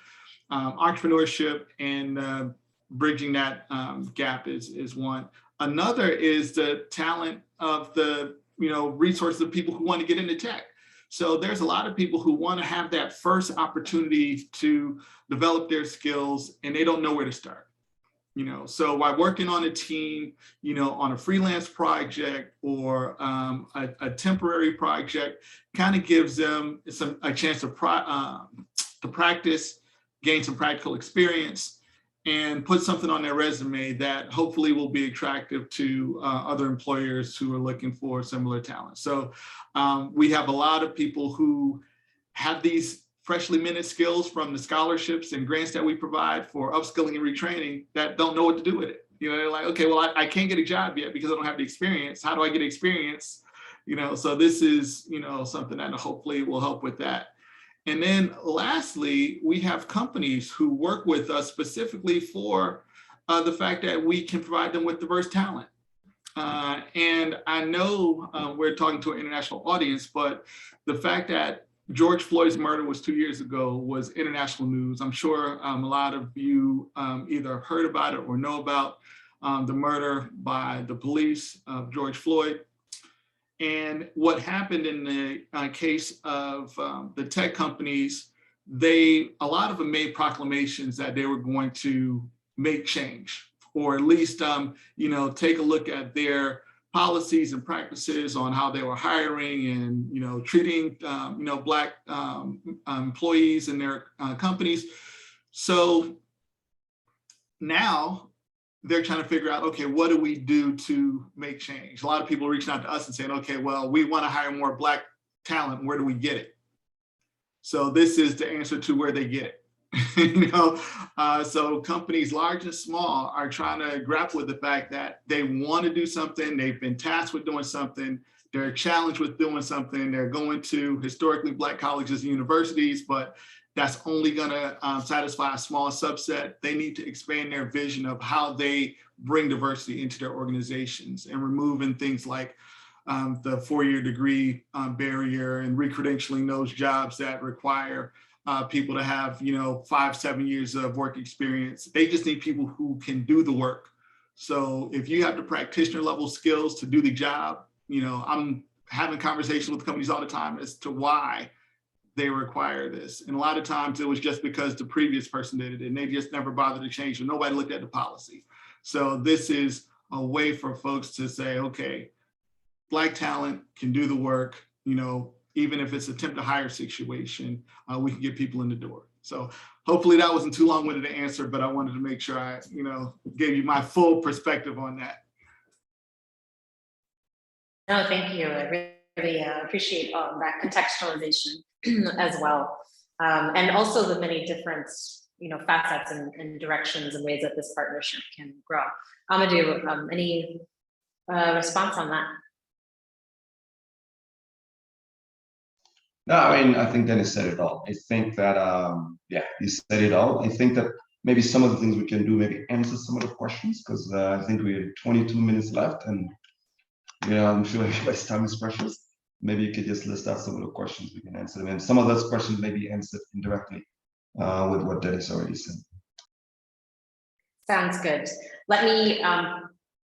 entrepreneurship and bridging that gap is one. Another is the talent of the resources of people who want to get into tech. So there's a lot of people who want to have that first opportunity to develop their skills and they don't know where to start. So by working on a team, on a freelance project or a temporary project, kind of gives them a chance to practice, gain some practical experience, and put something on their resume that hopefully will be attractive to other employers who are looking for similar talent. So we have a lot of people who have these freshly minted skills from the scholarships and grants that we provide for upskilling and retraining that don't know what to do with it. They're like, okay, well, I can't get a job yet because I don't have the experience. How do I get experience? So this is, something that hopefully will help with that. And then lastly, we have companies who work with us specifically for the fact that we can provide them with diverse talent. And I know we're talking to an international audience, but the fact that George Floyd's murder was 2 years ago was international news. I'm sure a lot of you either heard about it or know about the murder by the police of George Floyd. And what happened in the case of the tech companies, a lot of them made proclamations that they were going to make change, or at least take a look at their policies and practices on how they were hiring and treating Black employees in their companies. So now they're trying to figure out, okay, what do we do to make change? A lot of people are reaching out to us and saying, okay, well, we want to hire more Black talent. Where do we get it? So this is the answer to where they get it. So companies large and small are trying to grapple with the fact that they want to do something. They've been tasked with doing something. They're challenged with doing something. They're going to historically Black colleges and universities, but that's only going to satisfy a small subset. They need to expand their vision of how they bring diversity into their organizations and removing things like the four-year degree barrier and recredentialing those jobs that require people to have 5-7 years of work experience. They just need people who can do the work. So if you have the practitioner level skills to do the job, I'm having conversations with companies all the time as to why they require this. And a lot of times it was just because the previous person did it and they just never bothered to change it. Nobody looked at the policy. So this is a way for folks to say, okay, Black talent can do the work, even if it's a temp to hire situation, we can get people in the door. So hopefully that wasn't too long-winded to answer, but I wanted to make sure I, gave you my full perspective on that. No, thank you. I really appreciate that contextualization as well. And also the many different, facets and directions and ways that this partnership can grow. Amadou, any response on that? No, I think Dennis said it all. I think that, he said it all. I think that maybe some of the things we can do, maybe answer some of the questions, because I think we have 22 minutes left and, I'm sure everybody's time is precious. Maybe you could just list out some of the questions, we can answer them. And some of those questions may be answered indirectly with what Dennis already said. Sounds good. Let me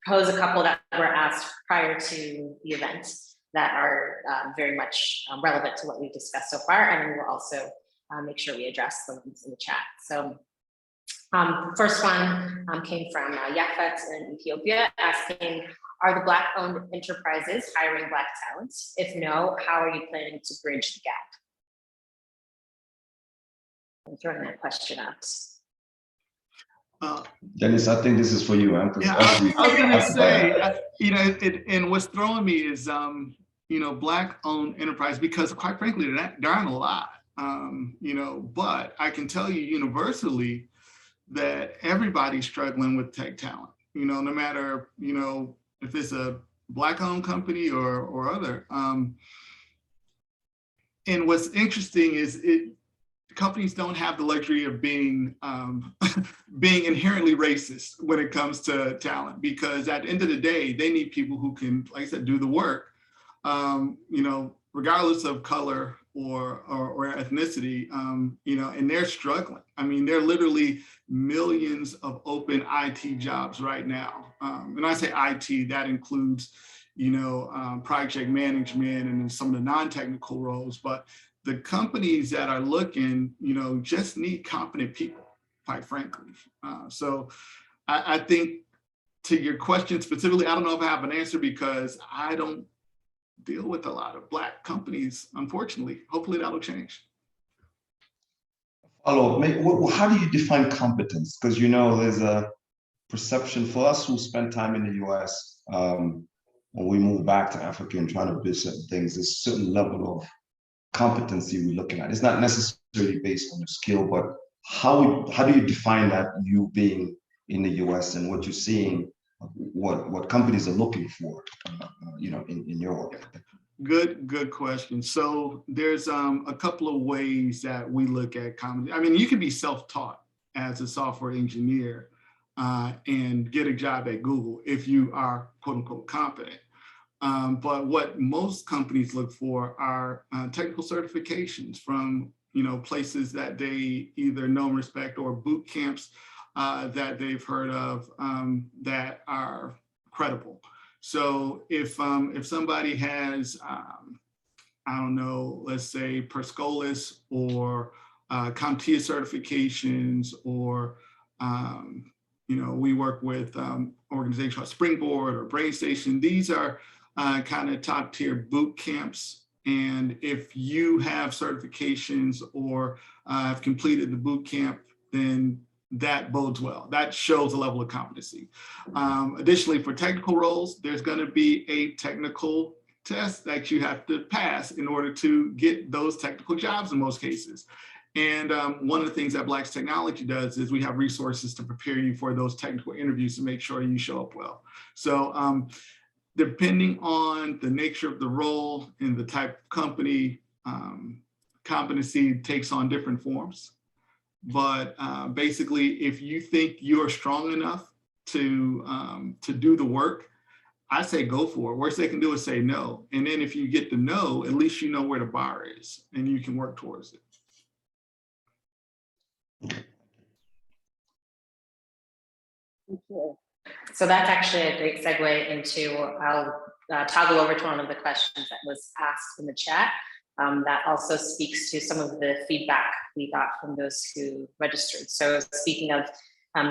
pose a couple that were asked prior to the event that are very much relevant to what we've discussed so far, and then we'll also make sure we address the ones in the chat. So first one came from Yakfet in Ethiopia, asking, are the Black-owned enterprises hiring Black talent? If no, how are you planning to bridge the gap? I'm throwing that question out. Dennis, I think this is for you, man. Yeah, I was gonna say, and what's throwing me is, Black-owned enterprise, because quite frankly, there aren't a lot, but I can tell you universally that everybody's struggling with tech talent, no matter, if it's a Black-owned company or other. And what's interesting is companies don't have the luxury of being being inherently racist when it comes to talent, because at the end of the day, they need people who can, like I said, do the work, regardless of color or ethnicity, and they're struggling. I mean, there are literally millions of open IT jobs right now. And I say IT, that includes, project management and some of the non-technical roles, but the companies that are looking, just need competent people, quite frankly. So I think, to your question specifically, I don't know if I have an answer, because I don't deal with a lot of Black companies, unfortunately. Hopefully that'll change. Hello, how do you define competence? Because there's a perception for us who spend time in the US, when we move back to Africa and try to build certain things, there's a certain level of competency we're looking at. It's not necessarily based on your skill, but how do you define that, you being in the US and what you're seeing, what companies are looking for, in your work? Good question. So there's a couple of ways that we look at competence. I mean, you can be self-taught as a software engineer and get a job at Google if you are quote unquote competent. But what most companies look for are technical certifications from places that they either know and respect, or boot camps that they've heard of that are credible. So if somebody has I don't know, let's say Perscolis or CompTIA certifications, or we work with organizations like Springboard or BrainStation. These are kind of top tier boot camps. And if you have certifications or have completed the boot camp, then that bodes well. That shows a level of competency. Additionally, for technical roles, there's going to be a technical test that you have to pass in order to get those technical jobs in most cases. And one of the things that Black's Technology does is we have resources to prepare you for those technical interviews to make sure you show up well. So depending on the nature of the role and the type of company, competency takes on different forms. But basically, if you think you're strong enough to do the work, I say go for it. Worst they can do is say no. And then if you get the no, at least you know where the bar is and you can work towards it. Thank you. So that's actually a great segue into, I'll toggle over to one of the questions that was asked in the chat. That also speaks to some of the feedback we got from those who registered. So speaking of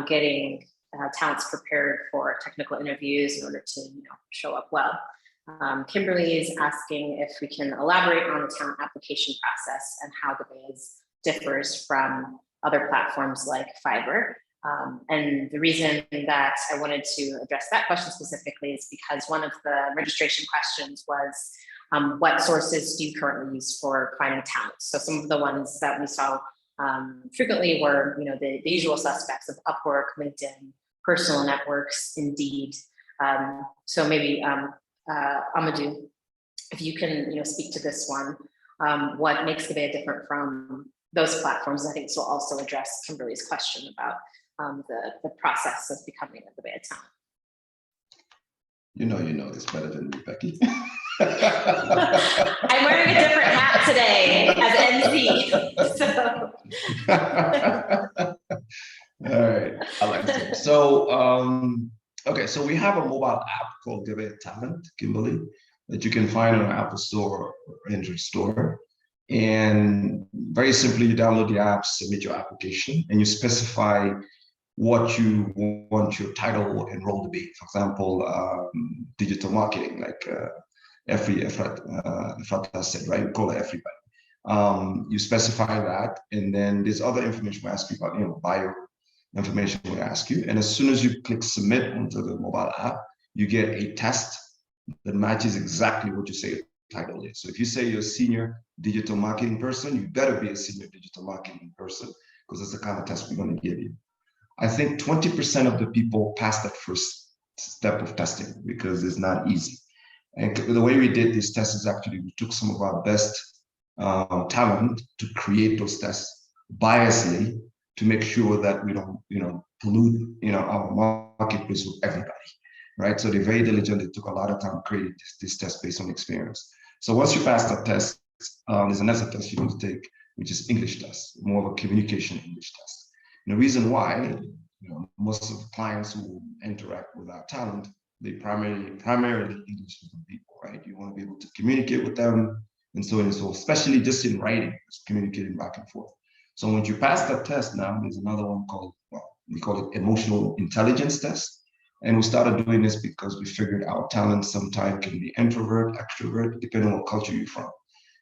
getting talents prepared for technical interviews in order to show up well, Kimberly is asking if we can elaborate on the talent application process and how Gebeya differs from other platforms like Fiverr. And the reason that I wanted to address that question specifically is because one of the registration questions was, what sources do you currently use for finding talent? So some of the ones that we saw frequently were, the usual suspects of Upwork, LinkedIn, personal networks, Indeed. So maybe Amadou, if you can, speak to this one, what makes Gebeya different from those platforms? I think this will also address Kimberly's question about the process of becoming a Gebeya talent. You know this better than me, Becky. I'm wearing a different hat today as MC. So. All right, I like that. So, okay, so we have a mobile app called Gebeya Talent, Kimberly, that you can find on Apple Store or Android Store. And very simply, you download the app, submit your application, and you specify what you want your title and role to be. For example, digital marketing, like Efrat said, right? We call it everybody. You specify that, and then there's other information we ask you about, bio, information will ask you. And as soon as you click submit onto the mobile app, you get a test that matches exactly what you say your title is. So if you say you're a senior digital marketing person, you better be a senior digital marketing person, because that's the kind of test we're going to give you. I think 20% of the people pass that first step of testing because it's not easy. And the way we did this test is actually we took some of our best talent to create those tests biasly to make sure that we don't, pollute, our marketplace with everybody, right? So they're very diligent. They took a lot of time creating this test based on experience. So once you pass that test, there's another test you need to take, which is English test, more of a communication English test. And the reason why, most of the clients who interact with our talent, they primarily English speaking people, right? You want to be able to communicate with them and so on and so, especially just in writing, just communicating back and forth. So once you pass that test now, there's another one called, we call it emotional intelligence test. And we started doing this because we figured our talent sometimes can be introvert, extrovert, depending on what culture you're from.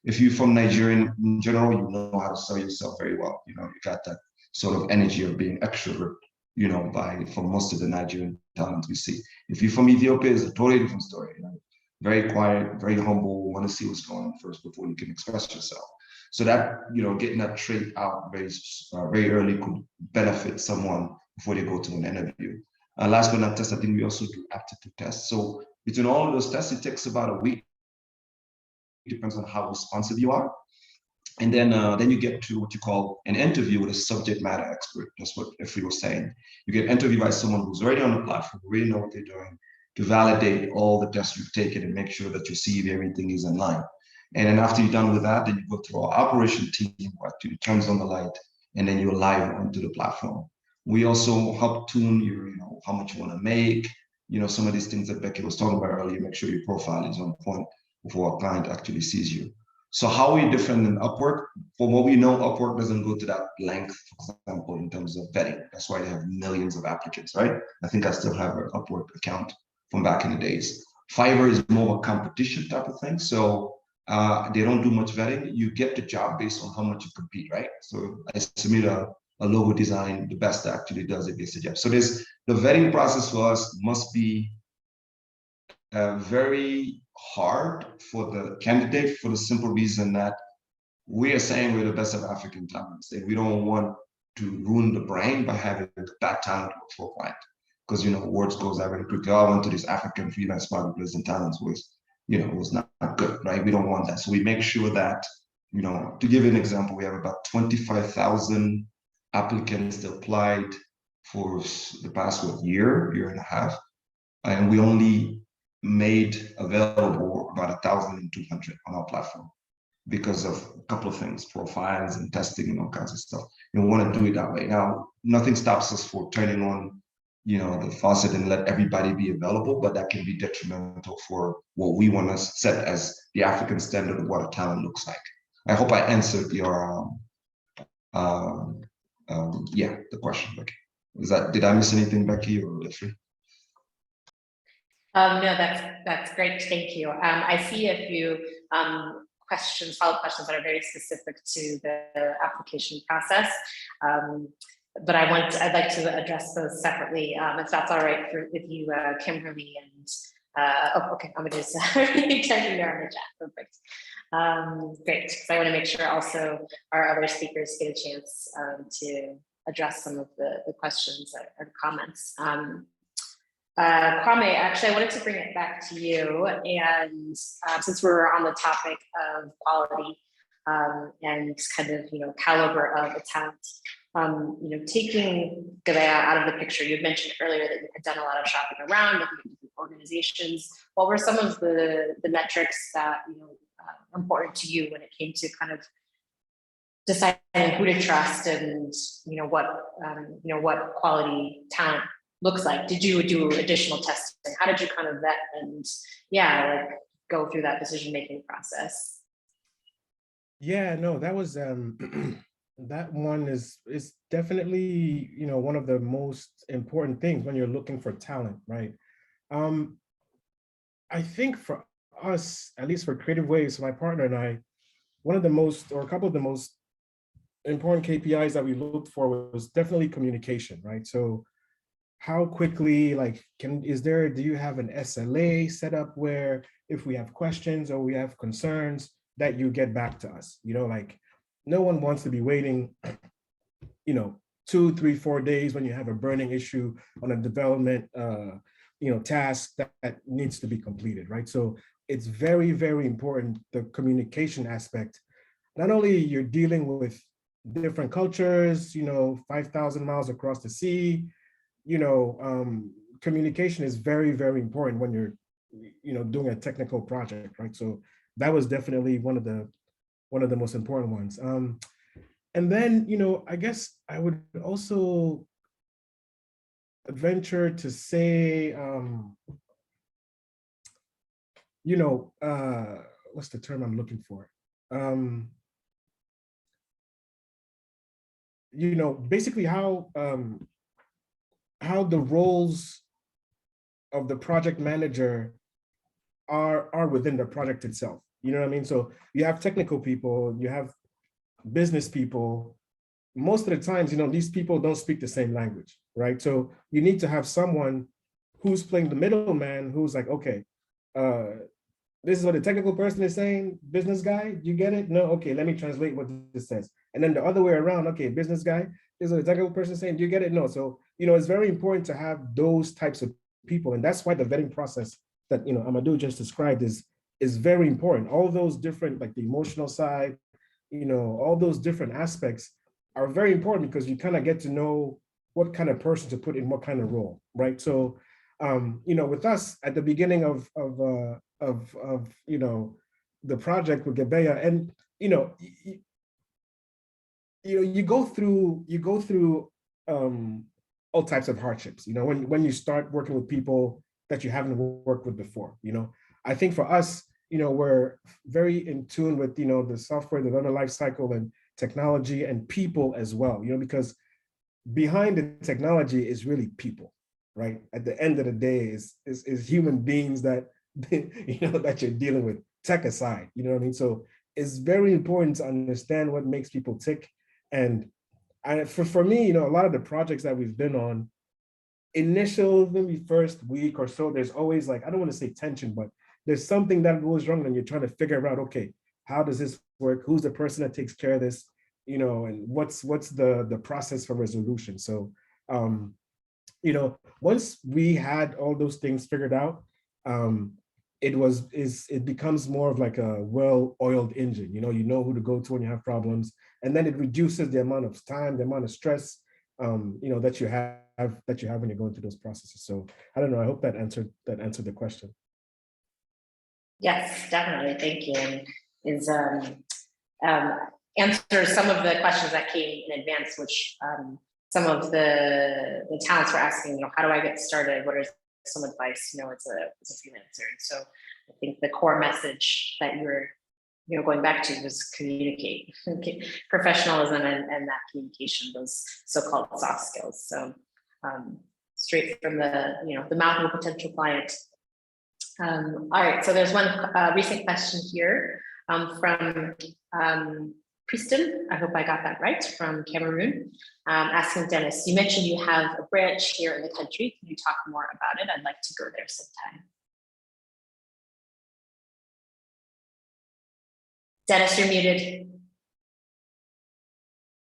If you're from Nigeria in general, you know how to sell yourself very well. You got that sort of energy of being extrovert, for most of the Nigerian talent we see. If you're from Ethiopia, it's a totally different story. Very quiet, very humble, want to see what's going on first before you can express yourself. So that, getting that trait out very early could benefit someone before they go to an interview. Last but not least, I think we also do aptitude tests. So between all of those tests, it takes about a week. It depends on how responsive you are. And then you get to what you call an interview with a subject matter expert. That's what Ifri was saying. You get interviewed by someone who's already on the platform, who really know what they're doing, to validate all the tests you've taken and make sure that your CV, everything is in line. And then after you're done with that, then you go through our operation team, who actually turns on the light, and then you're live onto the platform. We also help tune your, how much you want to make, some of these things that Becky was talking about earlier, make sure your profile is on point before a client actually sees you. So how are we different than Upwork? From what we know, Upwork doesn't go to that length, for example, in terms of vetting. That's why they have millions of applicants, right? I think I still have an Upwork account from back in the days. Fiverr is more of a competition type of thing. So they don't do much vetting. You get the job based on how much you compete, right? So I submit a logo design, the best that actually does it gets the job. So the vetting process for us must be very hard for the candidate, for the simple reason that we are saying we're the best of African talents, and we don't want to ruin the brand by having that talent work for a client. Because words goes out very quickly. I went to this African freelance marketplace and talents was, was not good, right? We don't want that. So we make sure that, to give you an example, we have about 25,000 applicants that applied for the past year and a half, and we only made available about 1,200 on our platform because of a couple of things, profiles and testing and all kinds of stuff. We want to do it that way. Now, nothing stops us for turning on, the faucet and let everybody be available, but that can be detrimental for what we want to set as the African standard of what a talent looks like. I hope I answered your, the question, Becky. Did I miss anything, Becky or Ifri? No, that's great. Thank you. I see a few follow-up questions that are very specific to the application process. But I'd like to address those separately, if that's all right with you, Kimberly. And okay, I'm just checking there on the chat. Perfect. Great, because I want to make sure also our other speakers get a chance to address some of the questions or comments. Kwame, actually, I wanted to bring it back to you. And since we're on the topic of quality and kind of, caliber of the talent, taking Gebeya out of the picture, you had mentioned earlier that you had done a lot of shopping around, looking at different organizations. What were some of the metrics that, are important to you when it came to kind of deciding who to trust and, what quality talent looks like? Did you do additional testing? How did you kind of vet and go through that decision-making process? Yeah, no, that was that one is definitely, one of the most important things when you're looking for talent, right? I think for us, at least for Creative Waves, my partner and I, one of the most, or a couple of the most important KPIs that we looked for was definitely communication, right? So how quickly, like, do you have an SLA set up where if we have questions or we have concerns that you get back to us? Like, no one wants to be waiting, 2, 3, 4 days when you have a burning issue on a development, task that needs to be completed, right? So it's very, very important, the communication aspect. Not only you're dealing with different cultures, 5,000 miles across the sea, communication is very, very important when you're, doing a technical project, right? So that was definitely one of the most important ones. And then, I guess I would also venture to say, what's the term I'm looking for? Basically how the roles of the project manager are within the project itself. You know what I mean? So you have technical people, you have business people. Most of the times, these people don't speak the same language, right? So you need to have someone who's playing the middleman, who's like, okay, this is what the technical person is saying, business guy, you get it? No, okay, let me translate what this says. And then the other way around, okay, business guy, this is what the technical person is saying, do you get it? No. So, it's very important to have those types of people. And that's why the vetting process that, Amadou just described is very important. All those different, like the emotional side, all those different aspects are very important because you kind of get to know what kind of person to put in what kind of role, right? So, with us at the beginning of the project with Gebeya, and you go through all types of hardships. When you start working with people that you haven't worked with before. I think for us, we're very in tune with the software development life cycle and technology and people as well. Because behind the technology is really people, right? At the end of the day, is human beings that that you're dealing with, tech aside. You know what I mean? So it's very important to understand what makes people tick. And for me, a lot of the projects that we've been on, initial maybe first week or so, there's always, like, I don't want to say tension, but there's something that goes wrong and you're trying to figure out, okay, how does this work? Who's the person that takes care of this? And what's the process for resolution? So, once we had all those things figured out, it becomes more of like a well-oiled engine. You know who to go to when you have problems, and then it reduces the amount of time, the amount of stress, that you have when you're going through those processes. So I don't know. I hope that answered the question. Yes, definitely. Thank you. And is answer some of the questions that came in advance, which some of the talents were asking, how do I get started? What are some advice, as a freelancer? And so I think the core message that you were, going back to was communicate, professionalism and that communication, those so-called soft skills. So straight from the mouth of a potential client. All right, so there's one recent question here from Preston, I hope I got that right, from Cameroon, asking Dennis, you mentioned you have a branch here in the country. Can you talk more about it? I'd like to go there sometime. Dennis, you're muted.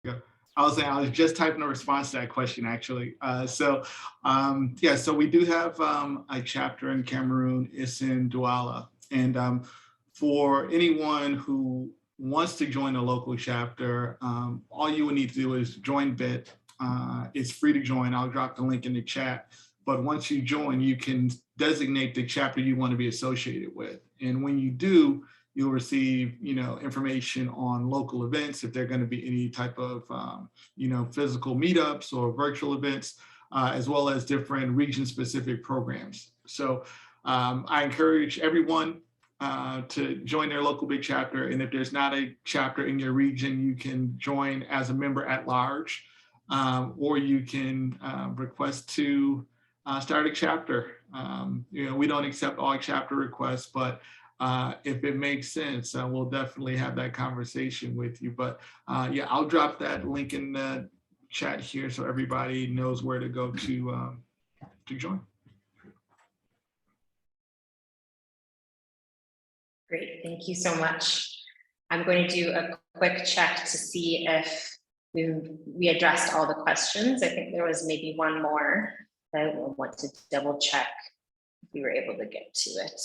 Yeah, I was just typing a response to that question, actually. So we do have a chapter in Cameroon. It's in Douala. And for anyone who wants to join a local chapter, all you would need to do is join Bit. It's free to join. I'll drop the link in the chat. But once you join, you can designate the chapter you want to be associated with. And when you do, you'll receive, information on local events, if there are going to be any type of, physical meetups or virtual events, as well as different region-specific programs. So I encourage everyone to join their local big chapter. And if there's not a chapter in your region, you can join as a member at large, or you can request to start a chapter. We don't accept all chapter requests, but if it makes sense, we'll definitely have that conversation with you. But yeah, I'll drop that link in the chat here so everybody knows where to go to join. Great, thank you so much. I'm going to do a quick check to see if we addressed all the questions. I think there was maybe one more that I want to double check if we were able to get to it.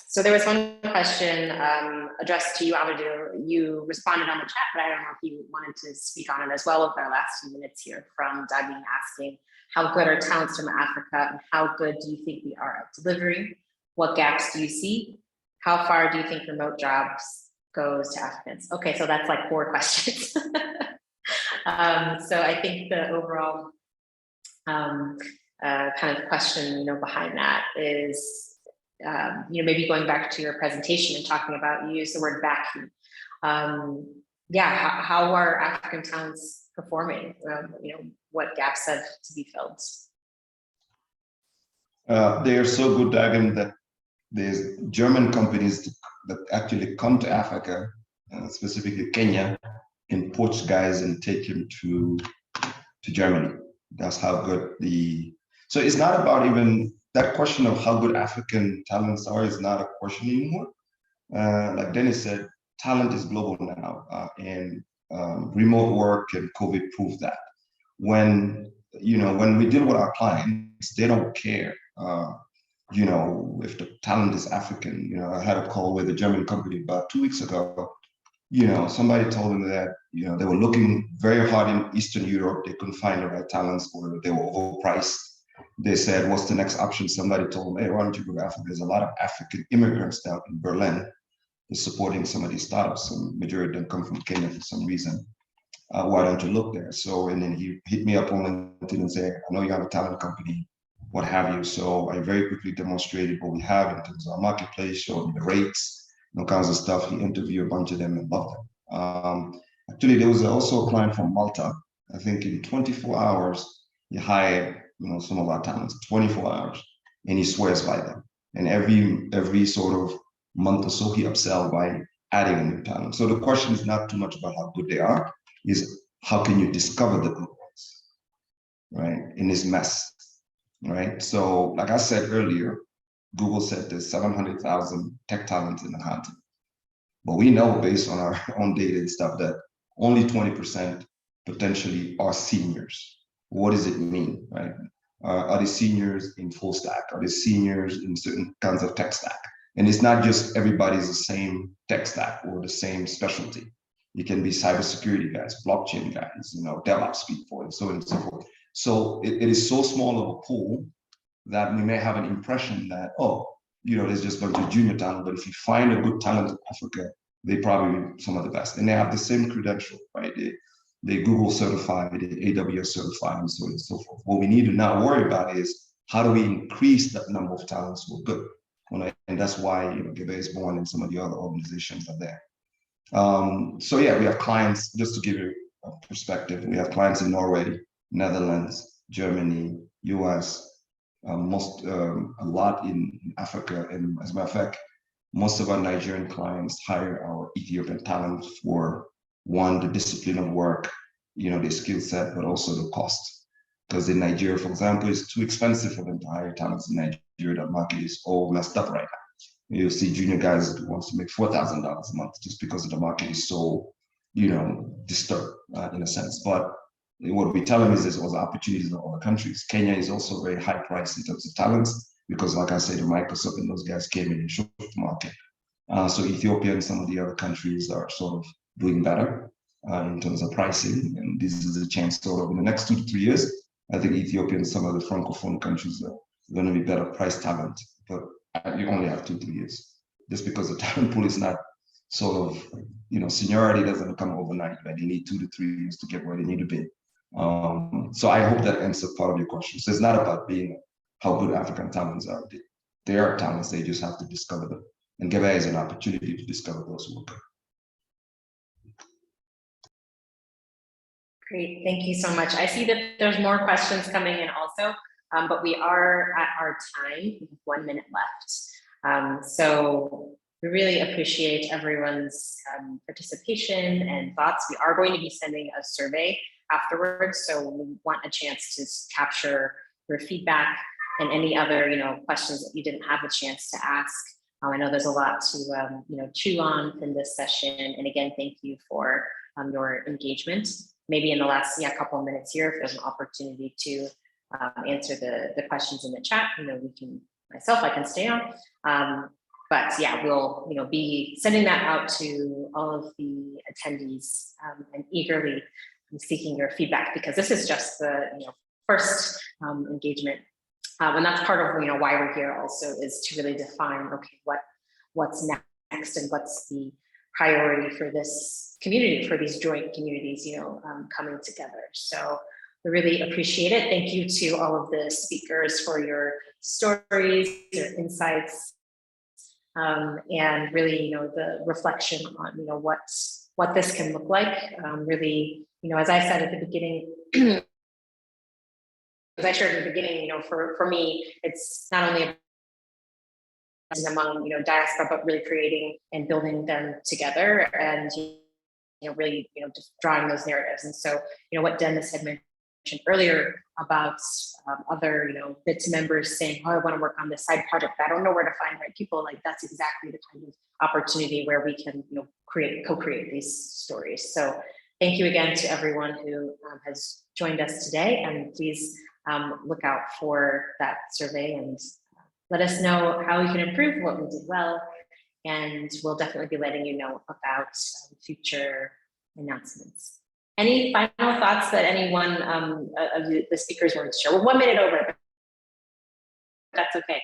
So there was one question addressed to you, Amadou. You responded on the chat, but I don't know if you wanted to speak on it as well with our last few minutes here, from Dagmine asking, how good are talents from Africa and how good do you think we are at delivery? What gaps do you see? How far do you think remote jobs goes to Africans? Okay, so that's like 4 questions. So I think the overall kind of question, behind that is, maybe going back to your presentation and talking about, you use the word vacuum. Yeah, how are African talents performing? What gaps have to be filled? They are so good, Dagan, that there's German companies that actually come to Africa, specifically Kenya, and poach guys and take him to Germany. That's how good so it's not about even that question of how good African talents are is not a question anymore. Like Dennis said, talent is global now, and remote work and COVID proved that. When we deal with our clients, they don't care, if the talent is African. I had a call with a German company about 2 weeks ago. Somebody told them that, they were looking very hard in Eastern Europe. They couldn't find the right talents, or they were overpriced. They said, what's the next option? Somebody told them, hey, why don't you go to Africa? There's a lot of African immigrants down in Berlin supporting some of these startups. Some majority of them come from Kenya for some reason. Why don't you look there? So, and then he hit me up on LinkedIn and said, I know you have a talent company, what have you. So I very quickly demonstrated what we have in terms of our marketplace, showed him the rates, all kinds of stuff. He interviewed a bunch of them and loved them. Actually, there was also a client from Malta. I think in 24 hours, he hired some of our talents, 24 hours, and he swears by them. And every sort of month or so, he upsell by adding a new talent. So the question is not too much about how good they are, is how can you discover the good ones, right, in this mess, right? So like I said earlier, Google said there's 700,000 tech talents in the continent. But we know based on our own data and stuff that only 20% potentially are seniors. What does it mean, right? Are they seniors in full stack? Are they seniors in certain kinds of tech stack? And it's not just everybody's the same tech stack or the same specialty. It can be cybersecurity guys, blockchain guys, DevOps people, and so on and so forth. So it is so small of a pool that we may have an impression that, there's just a bunch of junior talent, but if you find a good talent in Africa, they probably some of the best. And they have the same credential, right? They Google certified, they AWS certified, and so on and so forth. What we need to now worry about is how do we increase that number of talents who are good? And that's why Gebeya is born and some of the other organizations are there. So yeah, we have clients, just to give you a perspective, we have clients in Norway, Netherlands, Germany, US, a lot in Africa. And as a matter of fact, most of our Nigerian clients hire our Ethiopian talent for, one, the discipline of work, their skill set, but also the cost. Because in Nigeria, for example, it's too expensive for them to hire talents in Nigeria. The market is all messed up right now. You'll see junior guys who wants to make $4,000 a month just because the market is so, disturbed in a sense. But what we tell them is there's also opportunities in other countries. Kenya is also very high priced in terms of talents because, like I said, the Microsoft and those guys came in and shook the market. So Ethiopia and some of the other countries are sort of doing better in terms of pricing. And this is a chance sort of in the next 2 to 3 years. I think Ethiopia and some of the Francophone countries are going to be better price talent, but you only have 2 to 3 years. Just because the talent pool is not sort of, seniority doesn't come overnight, right? They need 2 to 3 years to get where they need to be. So I hope that answers part of your question. So it's not about being how good African talents are. They are talents, they just have to discover them. And Gebeya is an opportunity to discover those who are good. Great, thank you so much. I see that there's more questions coming in also. but we are at our time. We have 1 minute left. So we really appreciate everyone's participation and thoughts. We are going to be sending a survey afterwards, so we want a chance to capture your feedback and any other, questions that you didn't have a chance to ask. I know there's a lot to, chew on in this session. And again, thank you for your engagement. Maybe in the last couple of minutes here, if there's an opportunity to answer the questions in the chat, I can stay on. But yeah, we'll be sending that out to all of the attendees and eagerly seeking your feedback, because this is just the first engagement. And that's part of why we're here also, is to really define, okay, what's next and what's the priority for this community, for these joint communities, coming together. So we really appreciate it. Thank you to all of the speakers for your stories, your insights, and really, the reflection on, what this can look like. Really, as I said at the beginning, as I shared at the beginning, for me, it's not only among diaspora, but really creating and building them together, and really just drawing those narratives. And so what Dennis had mentioned earlier about other BITS members saying, oh, I want to work on this side project, but I don't know where to find right people. Like, that's exactly the kind of opportunity where we can co-create these stories. So thank you again to everyone who has joined us today, and please look out for that survey and let us know how we can improve what we did well. And we'll definitely be letting you know about future announcements. Any final thoughts that anyone of the speakers wanted to share? We're 1 minute over, but that's okay.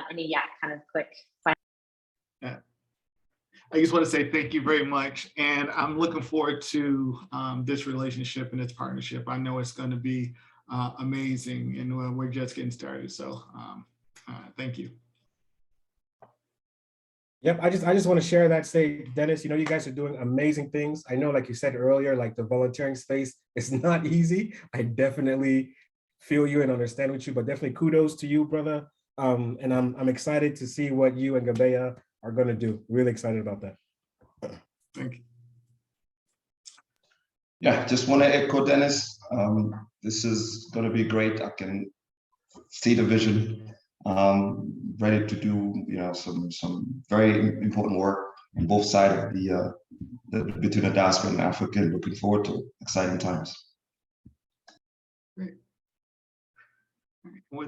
Any kind of quick final. Yeah. I just want to say thank you very much. And I'm looking forward to this relationship and its partnership. I know it's going to be amazing, and we're just getting started. So thank you. Yep, I just want to share that, say, Dennis, you guys are doing amazing things. I know, like you said earlier, like the volunteering space is not easy. I definitely feel you and understand with you, but definitely kudos to you, brother. And I'm excited to see what you and Gebeya are going to do. Really excited about that. Thank you. Yeah, just want to echo Dennis. This is going to be great. I can see the vision. Ready to do some very important work on both sides of the between the diaspora and Africa. Looking forward to exciting times.